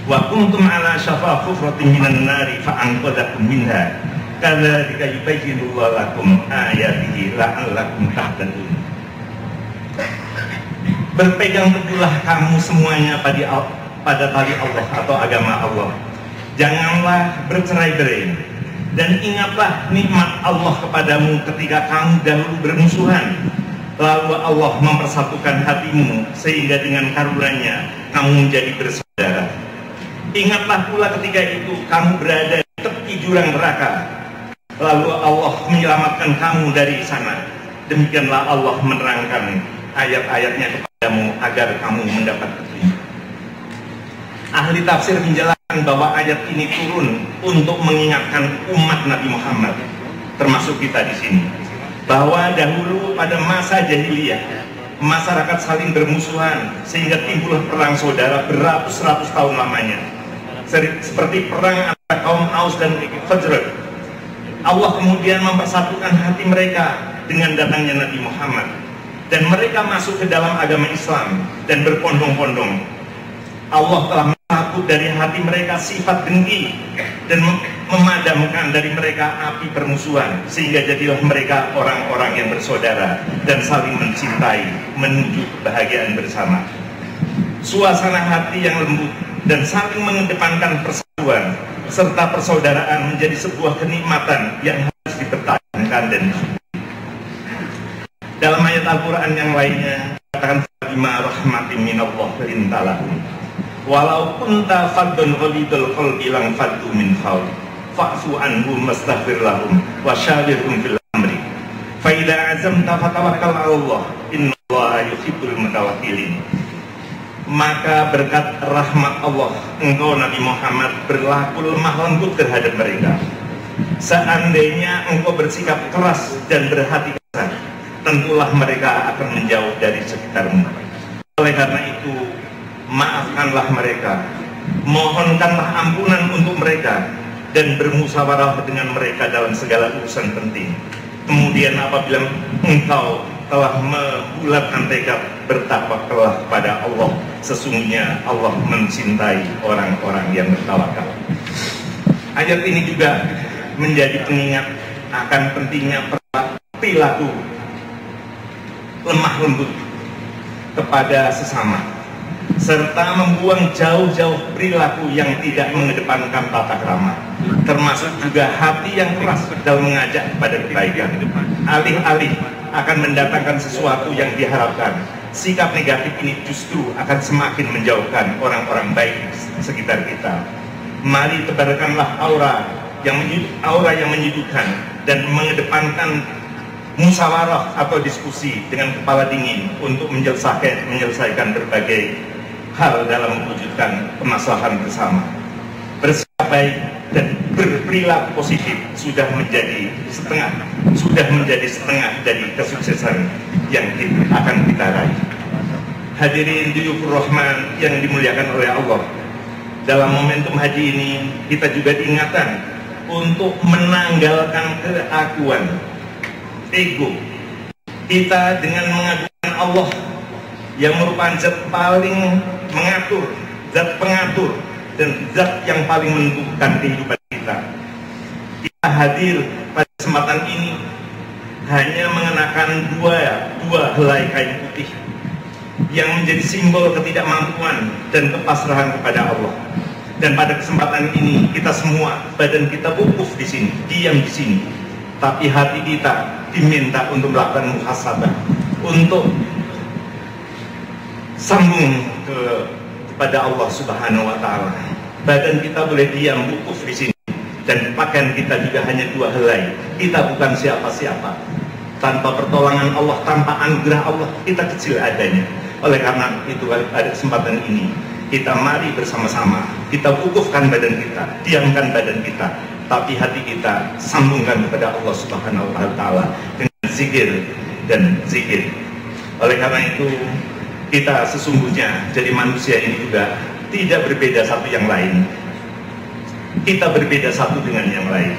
wa kuntum ala syafa hufratin minan nari fa'anqadhakum minha kadzalika yubayyinullahu lakum ayatihi la'allakum tahtadun. Berpegang teguhlah kamu semuanya pada tali Allah atau agama Allah. Janganlah bercerai-berai, dan ingatlah nikmat Allah kepadamu ketika kamu dahulu bermusuhan, lalu Allah mempersatukan hatimu sehingga dengan karunia-Nya kamu menjadi bersaudara. Ingatlah pula ketika itu kamu berada di tepi jurang neraka, lalu Allah menyelamatkan kamu dari sana. Demikianlah Allah menerangkan ayat-ayatnya kepadamu agar kamu mendapat petunjuk. Ahli tafsir menjelaskan bahwa ayat ini turun untuk mengingatkan umat Nabi Muhammad, termasuk kita di sini, bahwa dahulu pada masa jahiliyah masyarakat saling bermusuhan sehingga timbullah perang saudara beratus-ratus tahun lamanya, seperti perang antara kaum Aus dan Khazraj. Allah kemudian mempersatukan hati mereka dengan datangnya Nabi Muhammad, dan mereka masuk ke dalam agama Islam dan berpondong-pondong. Allah telah menghapus dari hati mereka sifat dengki dan memadamkan dari mereka api permusuhan, sehingga jadilah mereka orang-orang yang bersaudara dan saling mencintai menuju kebahagiaan bersama. Suasana hati yang lembut dan saling mengedepankan persatuan serta persaudaraan menjadi sebuah kenikmatan yang harus dipertahankan dan disyukuri. Dalam ayat Al-Quran yang lainnya katakan bima rahmatin minallah lintalahum walau kunta faddun ghalidul qalbi lang faddu min hawli fa'fu anhum wastaghfir lahum wa syawirhum fil amri fa idza azamta fatawakkal 'ala Allah innallaha yuhibbul mutawakkilin. Maka berkat rahmat Allah engkau Nabi Muhammad berlaku lemah lembut terhadap mereka. Seandainya engkau bersikap keras dan berhati kasar, tentulah mereka akan menjauh dari sekitarmu. Oleh karena itu, maafkanlah mereka, mohonkanlah ampunan untuk mereka, dan bermusyawarah dengan mereka dalam segala urusan penting. Kemudian apabila engkau telah membulatkan tekad, bertawakkallah pada Allah. Sesungguhnya Allah mencintai orang-orang yang bertawakal. Ayat ini juga menjadi pengingat akan pentingnya perilaku lemah lembut kepada sesama, serta membuang jauh-jauh perilaku yang tidak mengedepankan tata krama, termasuk juga hati yang keras dalam mengajak kepada kebaikan, alih-alih akan mendatangkan sesuatu yang diharapkan. Sikap negatif ini justru akan semakin menjauhkan orang-orang baik di sekitar kita. Mari tebarkanlah aura yang menyejukkan dan mengedepankan musyawarah atau diskusi dengan kepala dingin untuk menyelesaikan berbagai hal dalam mewujudkan kemaslahan bersama. Bersikap baik dan berperilaku positif sudah menjadi setengah dari kesuksesan yang akan kita raih. Hadirin diyufur rahman yang dimuliakan oleh Allah, dalam momentum haji ini kita juga diingatkan untuk menanggalkan keakuan, ego kita dengan mengagungkan Allah yang merupakan zat paling mengatur, zat pengatur, dan zat yang paling menentukan kehidupan kita. Kita hadir pada kesempatan ini hanya mengenakan dua helai kain putih yang menjadi simbol ketidakmampuan dan kepasrahan kepada Allah. Dan pada kesempatan ini kita semua, badan kita wukuf di sini, diam di sini, tapi hati kita diminta untuk melakukan muhasabah, untuk sambung kepada Allah Subhanahu wa Ta'ala. Badan kita boleh diam wukuf di sini, dan pakaian kita juga hanya dua helai. Kita bukan siapa-siapa. Tanpa pertolongan Allah, tanpa anugerah Allah, kita kecil adanya. Oleh karena itu pada kesempatan ini kita mari bersama-sama kita wukufkan badan kita, diamkan badan kita, tapi hati kita sambungkan kepada Allah Subhanahu wa Ta'ala dengan zikir dan zikir. Oleh karena itu kita sesungguhnya jadi manusia ini juga tidak berbeda satu yang lain. Kita berbeda satu dengan yang lain.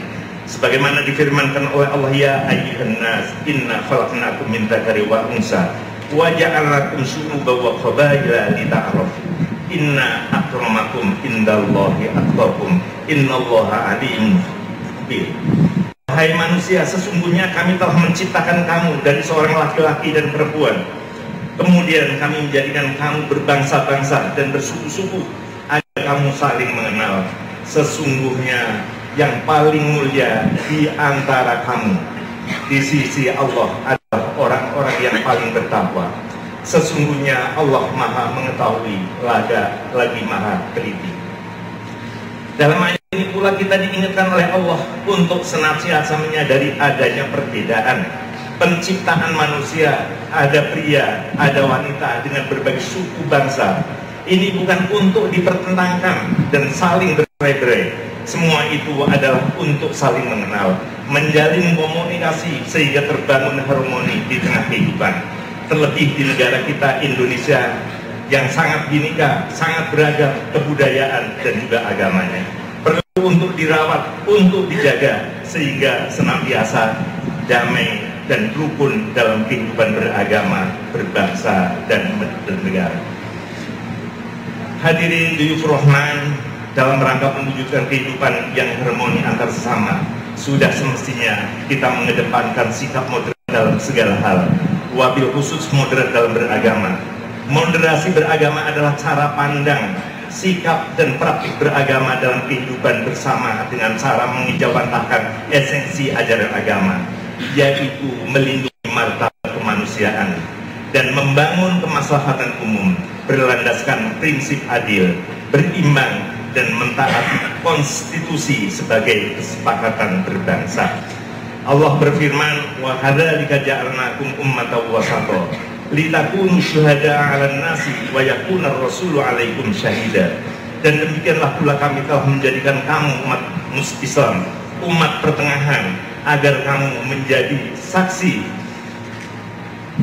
Sebagaimana difirmankan oleh Allah, ya ayyuhan nas inna khalaqnakum min dzakari wa unsa wa ja'alnakum syu'uban wa qabaila lita'arafu. Inna akramakum indallahi atqakum innallaha alimun khabir. Hai manusia, sesungguhnya kami telah menciptakan kamu dari seorang laki-laki dan perempuan. Kemudian kami menjadikan kamu berbangsa-bangsa dan bersuku-suku agar kamu saling mengenal. Sesungguhnya yang paling mulia di antara kamu di sisi Allah adalah orang-orang yang paling bertakwa. Sesungguhnya Allah Maha mengetahui, lagi Maha teliti. Dalam ayat ini pula kita diingatkan oleh Allah untuk senantiasa menyadari adanya perbedaan penciptaan manusia. Ada pria, ada wanita dengan berbagai suku bangsa. Ini bukan untuk dipertentangkan dan saling bercerai-berai. Semua itu adalah untuk saling mengenal, menjalin komunikasi sehingga terbangun harmoni di tengah kehidupan. Terlebih di negara kita Indonesia yang sangat bineka, sangat beragam kebudayaan dan juga agamanya. Perlu untuk dirawat, untuk dijaga sehingga senantiasa damai dan rukun dalam kehidupan beragama, berbangsa dan bernegara. Hadirin duyuf Rahman, dalam rangka mewujudkan kehidupan yang harmoni antar sesama, sudah semestinya kita mengedepankan sikap moderat dalam segala hal, wabil khusus moderat dalam beragama. Moderasi beragama adalah cara pandang, sikap dan praktik beragama dalam kehidupan bersama dengan cara mengejawantahkan esensi ajaran agama, yaitu melindungi martabat kemanusiaan dan membangun kemaslahatan umum berlandaskan prinsip adil, berimbang, dan mentaati konstitusi sebagai kesepakatan berbangsa. Allah berfirman, wa hadzalika ja'alnakum ummatan wasata litakunu syuhada'a 'alan nasi wa yakuna ar-rasulu 'alaikum syahida. Dan demikianlah pula kami telah menjadikan kamu umat Islam, umat pertengahan, agar kamu menjadi saksi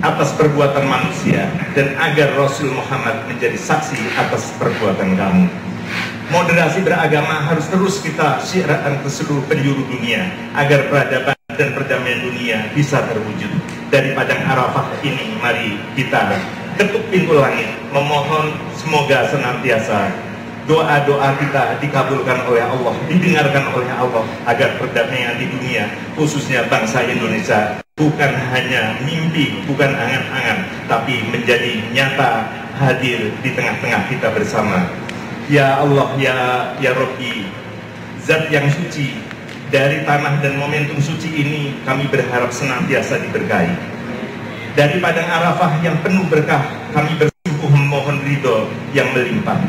atas perbuatan manusia dan agar Rasul Muhammad menjadi saksi atas perbuatan kamu. Moderasi beragama harus terus kita syiarkan ke seluruh penjuru dunia agar peradaban dan perdamaian dunia bisa terwujud. Dari padang Arafah ini mari kita ketuk pintu langit, memohon semoga senantiasa doa-doa kita dikabulkan oleh Allah, didengarkan oleh Allah, agar perdamaian di dunia, khususnya bangsa Indonesia, bukan hanya mimpi, bukan angan-angan, tapi menjadi nyata hadir di tengah-tengah kita bersama. Ya Allah, ya Rabbi, Zat yang suci, dari tanah dan momentum suci ini kami berharap senantiasa diberkahi. Dari padang Arafah yang penuh berkah, kami bersungguh memohon ridho yang melimpah.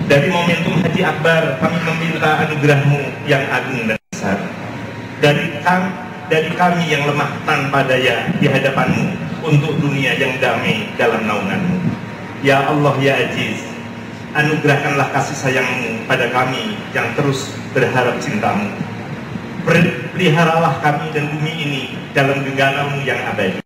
Dari momentum Haji Akbar, kami meminta anugerah-Mu yang agung dan besar. Dari kami yang lemah tanpa daya di hadapan-Mu, untuk dunia yang damai dalam naungan-Mu. Ya Allah, ya Aziz, anugerahkanlah kasih sayang-Mu pada kami yang terus berharap cinta-Mu. Peliharalah kami dan bumi ini dalam genggaman-Mu yang abadi.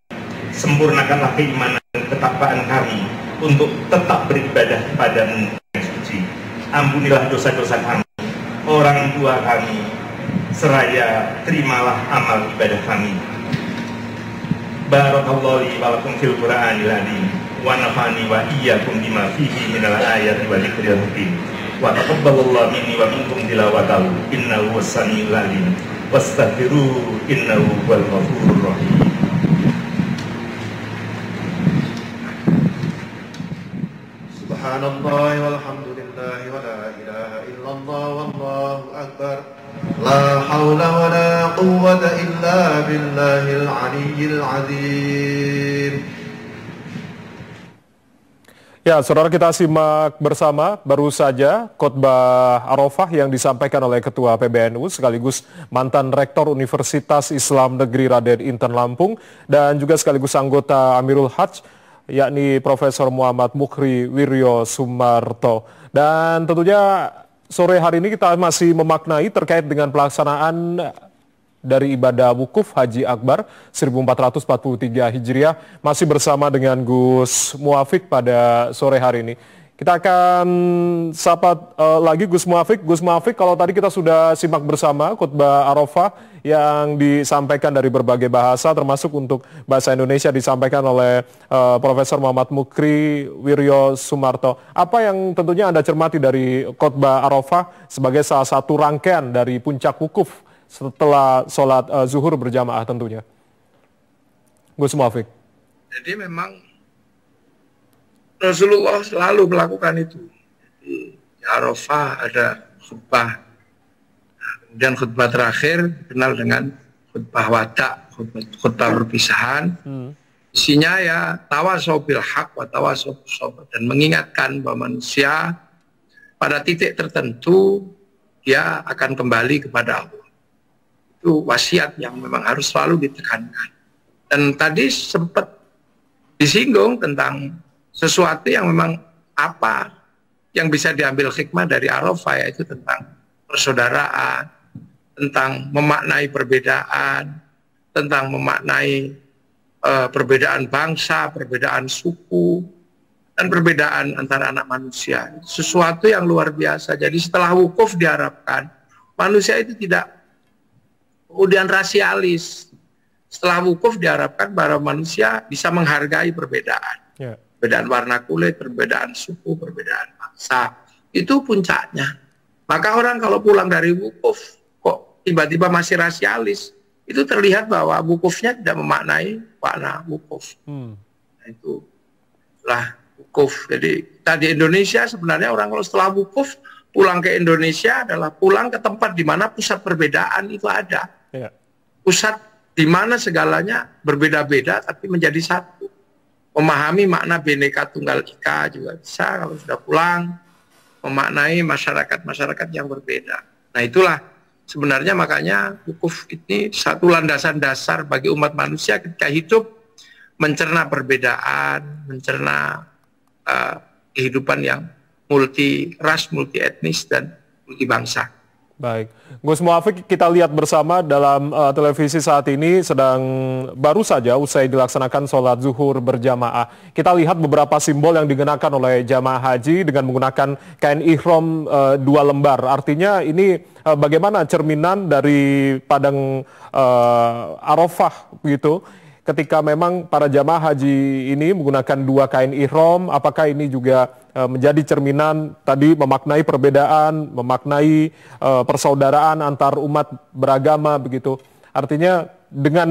Sempurnakanlah keimanan dan ketakwaan kami untuk tetap beribadah kepada-Mu yang suci. Ampunilah dosa-dosa kami, orang tua kami, seraya terimalah amal ibadah kami. Barakallahu li wa lakum fil Qur'anil azim wa nafa'ani wa iyyakum bima fihi minal ayati wa dzikril hakim. Wa taqabbalallahu minni wa minkum tilawatahu innahu was-sami'ul alim. Wastaghfiruhu innahu huwal ghafurur rahim. Subhanallah walhamdulillah wa la ilaha illallah wallahu akbar. La haula wa la quwwata illa billahil aliyyil azim. Ya, saudara, kita simak bersama baru saja khotbah Arafah yang disampaikan oleh Ketua PBNU sekaligus mantan Rektor Universitas Islam Negeri Raden Inten Lampung dan juga sekaligus anggota Amirul Hajj, yakni Profesor Muhammad Mukri Wiryo Sumarto. Dan tentunya sore hari ini kita masih memaknai terkait dengan pelaksanaan dari ibadah wukuf Haji Akbar 1443 Hijriah, masih bersama dengan Gus Muafiq pada sore hari ini. Kita akan sapa lagi Gus Muafiq. Gus Muafiq, kalau tadi kita sudah simak bersama khutbah Arafah yang disampaikan dari berbagai bahasa, termasuk untuk bahasa Indonesia disampaikan oleh Profesor Muhammad Mukri Wiryo Sumarto. Apa yang tentunya Anda cermati dari khotbah Arafah sebagai salah satu rangkaian dari puncak wukuf setelah sholat zuhur berjamaah tentunya? Gus Muafiq. Jadi memang Rasulullah selalu melakukan itu. Di Arafah ada khutbah, kemudian khutbah terakhir dikenal dengan khutbah wada, khutbah perpisahan. Isinya ya tawasau bil haq wa tawasau bis sabr, dan mengingatkan bahwa manusia pada titik tertentu dia akan kembali kepada Allah. Itu wasiat yang memang harus selalu ditekankan. Dan tadi sempat disinggung tentang sesuatu yang memang apa yang bisa diambil hikmah dari Arafah, yaitu tentang persaudaraan, tentang memaknai perbedaan, tentang memaknai perbedaan bangsa, perbedaan suku, dan perbedaan antara anak manusia. Sesuatu yang luar biasa. Jadi setelah wukuf diharapkan manusia itu tidak kemudian rasialis. Setelah wukuf diharapkan para manusia bisa menghargai perbedaan. Perbedaan warna kulit, perbedaan suku, perbedaan bangsa. Itu puncaknya. Maka orang kalau pulang dari wukuf kok tiba-tiba masih rasialis, itu terlihat bahwa wukufnya tidak memaknai makna wukuf. Nah, itu lah wukuf. Jadi kita di Indonesia sebenarnya orang kalau setelah wukuf pulang ke Indonesia adalah pulang ke tempat di mana pusat perbedaan itu ada. Pusat di mana segalanya berbeda-beda tapi menjadi satu. Memahami makna Bhinneka Tunggal Ika juga bisa kalau sudah pulang, memaknai masyarakat-masyarakat yang berbeda. Nah itulah sebenarnya makanya wukuf ini satu landasan dasar bagi umat manusia ketika hidup, mencerna perbedaan, mencerna kehidupan yang multi ras, multi etnis, dan multi bangsa. Baik, Gus Muafiq, kita lihat bersama dalam televisi saat ini sedang baru saja usai dilaksanakan sholat zuhur berjamaah. Kita lihat beberapa simbol yang digunakan oleh jamaah haji dengan menggunakan kain ihram 2 lembar. Artinya ini bagaimana cerminan dari padang Arafah begitu. Ketika memang para jamaah haji ini menggunakan 2 kain ihram, apakah ini juga menjadi cerminan tadi memaknai perbedaan, memaknai persaudaraan antar umat beragama begitu. Artinya dengan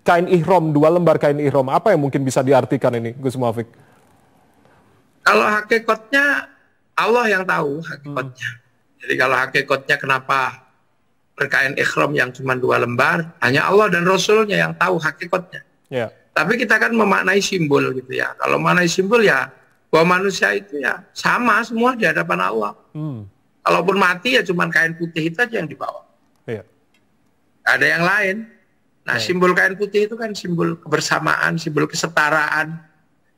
kain ihram, 2 lembar kain ihram, apa yang mungkin bisa diartikan ini, Gus Muafiq? Kalau hakikatnya Allah yang tahu hakikatnya. Jadi kalau hakikatnya kenapa berkain ihram yang cuma 2 lembar, hanya Allah dan Rasulnya yang tahu hakikatnya. Tapi kita kan memaknai simbol gitu ya. Kalau memaknai simbol ya bahwa manusia itu ya sama semua di hadapan Allah. Kalaupun mati ya cuma kain putih itu aja yang dibawa. Ada yang lain. Nah simbol kain putih itu kan simbol kebersamaan, simbol kesetaraan,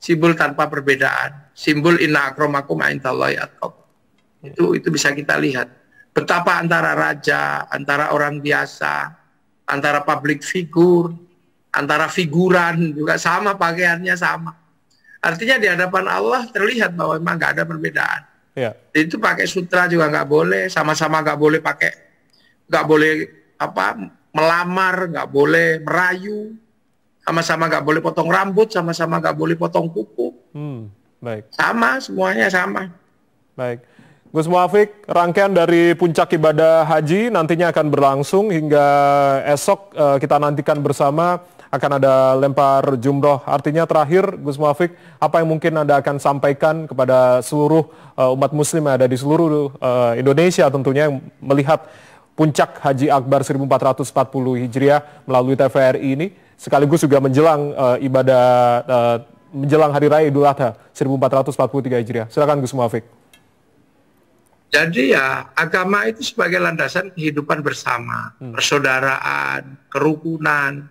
simbol tanpa perbedaan, simbol inna akramakum indallahi atqakum. Itu bisa kita lihat. Betapa antara raja, antara orang biasa, antara public figure, antara figuran juga sama, pakaiannya sama. Artinya di hadapan Allah terlihat bahwa memang nggak ada perbedaan. Itu pakai sutra juga nggak boleh, sama-sama nggak boleh pakai, nggak boleh melamar, nggak boleh merayu, sama-sama nggak boleh potong rambut, sama-sama nggak boleh potong kuku. Baik. Sama, semuanya sama. Baik. Gus Muafiq, rangkaian dari puncak ibadah haji nantinya akan berlangsung hingga esok. Kita nantikan bersama akan ada lempar jumroh. Artinya terakhir, Gus Muafiq, apa yang mungkin Anda akan sampaikan kepada seluruh umat muslim yang ada di seluruh Indonesia tentunya yang melihat puncak Haji Akbar 1440 Hijriah melalui TVRI ini, sekaligus juga menjelang menjelang Hari Raya Idul Adha 1443 Hijriah. Silakan Gus Muafiq. Jadi ya agama itu sebagai landasan kehidupan bersama, persaudaraan, kerukunan.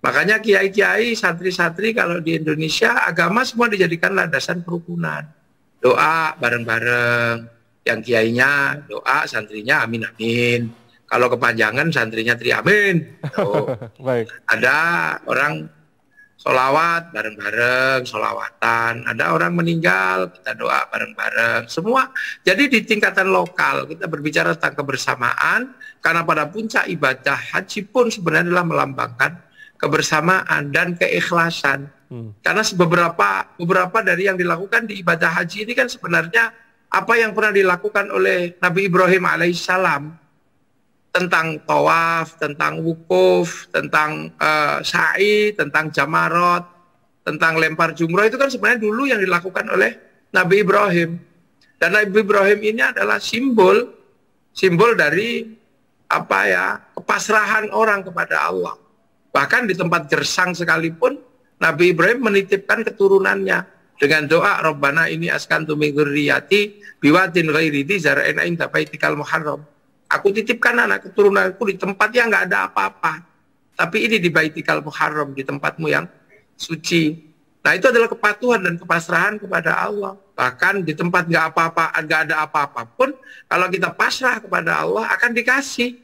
Makanya kiai-kiai, santri-santri kalau di Indonesia agama semua dijadikan landasan kerukunan. Doa bareng-bareng, yang kiainya doa, santrinya amin amin. Kalau kepanjangan santrinya tri amin. Baik. Ada orang Sholawat bareng-bareng, sholawatan. Ada orang meninggal, kita doa bareng-bareng. Semua. Jadi di tingkatan lokal kita berbicara tentang kebersamaan, karena pada puncak ibadah haji pun sebenarnya adalah melambangkan kebersamaan dan keikhlasan. Karena beberapa dari yang dilakukan di ibadah haji ini kan sebenarnya apa yang pernah dilakukan oleh Nabi Ibrahim alaihissalam tentang tawaf, tentang wukuf, tentang sa'i, tentang jamarot, tentang lempar jumroh, itu kan sebenarnya dulu yang dilakukan oleh Nabi Ibrahim. Dan Nabi Ibrahim ini adalah simbol dari kepasrahan orang kepada Allah. Bahkan di tempat gersang sekalipun Nabi Ibrahim menitipkan keturunannya dengan doa, Rabbana ini askantu min dzurriyyati biwadin ghairi dzi zar'in 'inda baitikal muharram. Aku titipkan anak keturunanku di tempat yang nggak ada apa-apa. Tapi ini di Baitikal Muharram, di tempatmu yang suci. Nah, itu adalah kepatuhan dan kepasrahan kepada Allah. Bahkan di tempat nggak ada apa-apa pun, kalau kita pasrah kepada Allah akan dikasih.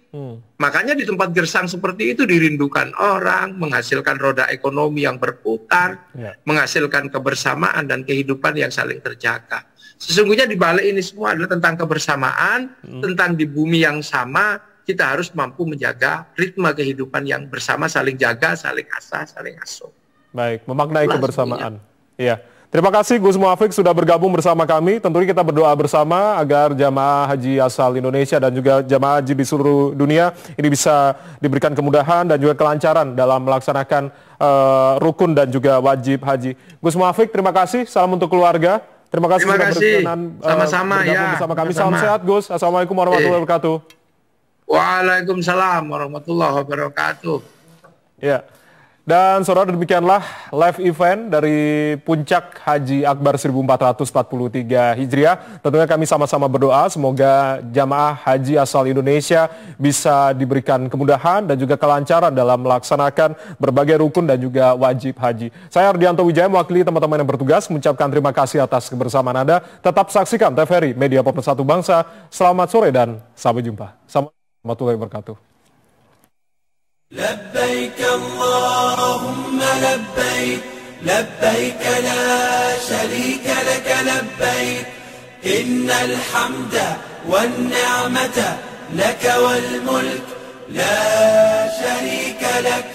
Makanya di tempat gersang seperti itu dirindukan orang, menghasilkan roda ekonomi yang berputar, menghasilkan kebersamaan dan kehidupan yang saling terjaga. Sesungguhnya di balik ini semua adalah tentang kebersamaan, tentang di bumi yang sama, kita harus mampu menjaga ritme kehidupan yang bersama, saling jaga, saling asah, saling asuh. Baik, memaknai kebersamaan. Iya. Terima kasih Gus Muafiq sudah bergabung bersama kami. Tentunya kita berdoa bersama agar jamaah haji asal Indonesia dan juga jamaah haji di seluruh dunia ini bisa diberikan kemudahan dan juga kelancaran dalam melaksanakan rukun dan juga wajib haji. Gus Muafiq, terima kasih. Salam untuk keluarga. Terima kasih sudah berkenan sama-sama bergabung bersama kami. Salam sehat Gus. Assalamualaikum warahmatullahi wabarakatuh. Waalaikumsalam warahmatullahi wabarakatuh. Ya. Dan saudara, demikianlah live event dari Puncak Haji Akbar 1443 Hijriah. Tentunya kami sama-sama berdoa semoga jamaah haji asal Indonesia bisa diberikan kemudahan dan juga kelancaran dalam melaksanakan berbagai rukun dan juga wajib haji. Saya Ardianto Wijaya mewakili teman-teman yang bertugas mengucapkan terima kasih atas kebersamaan Anda. Tetap saksikan TVRI Media Pemersatu Bangsa. Selamat sore dan sampai jumpa. Assalamualaikum warahmatullahi wabarakatuh. لبيك اللهم لبيك لبيك لا شريك لك لبيك إن الحمد والنعمة لك والملك لا شريك لك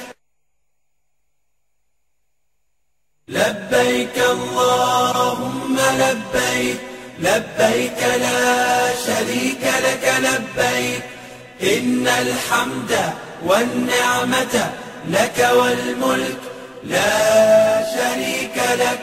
لبيك اللهم لبيك لبيك لا شريك لك لبيك إن الحمد والنعمة لك والملك لا شريك لك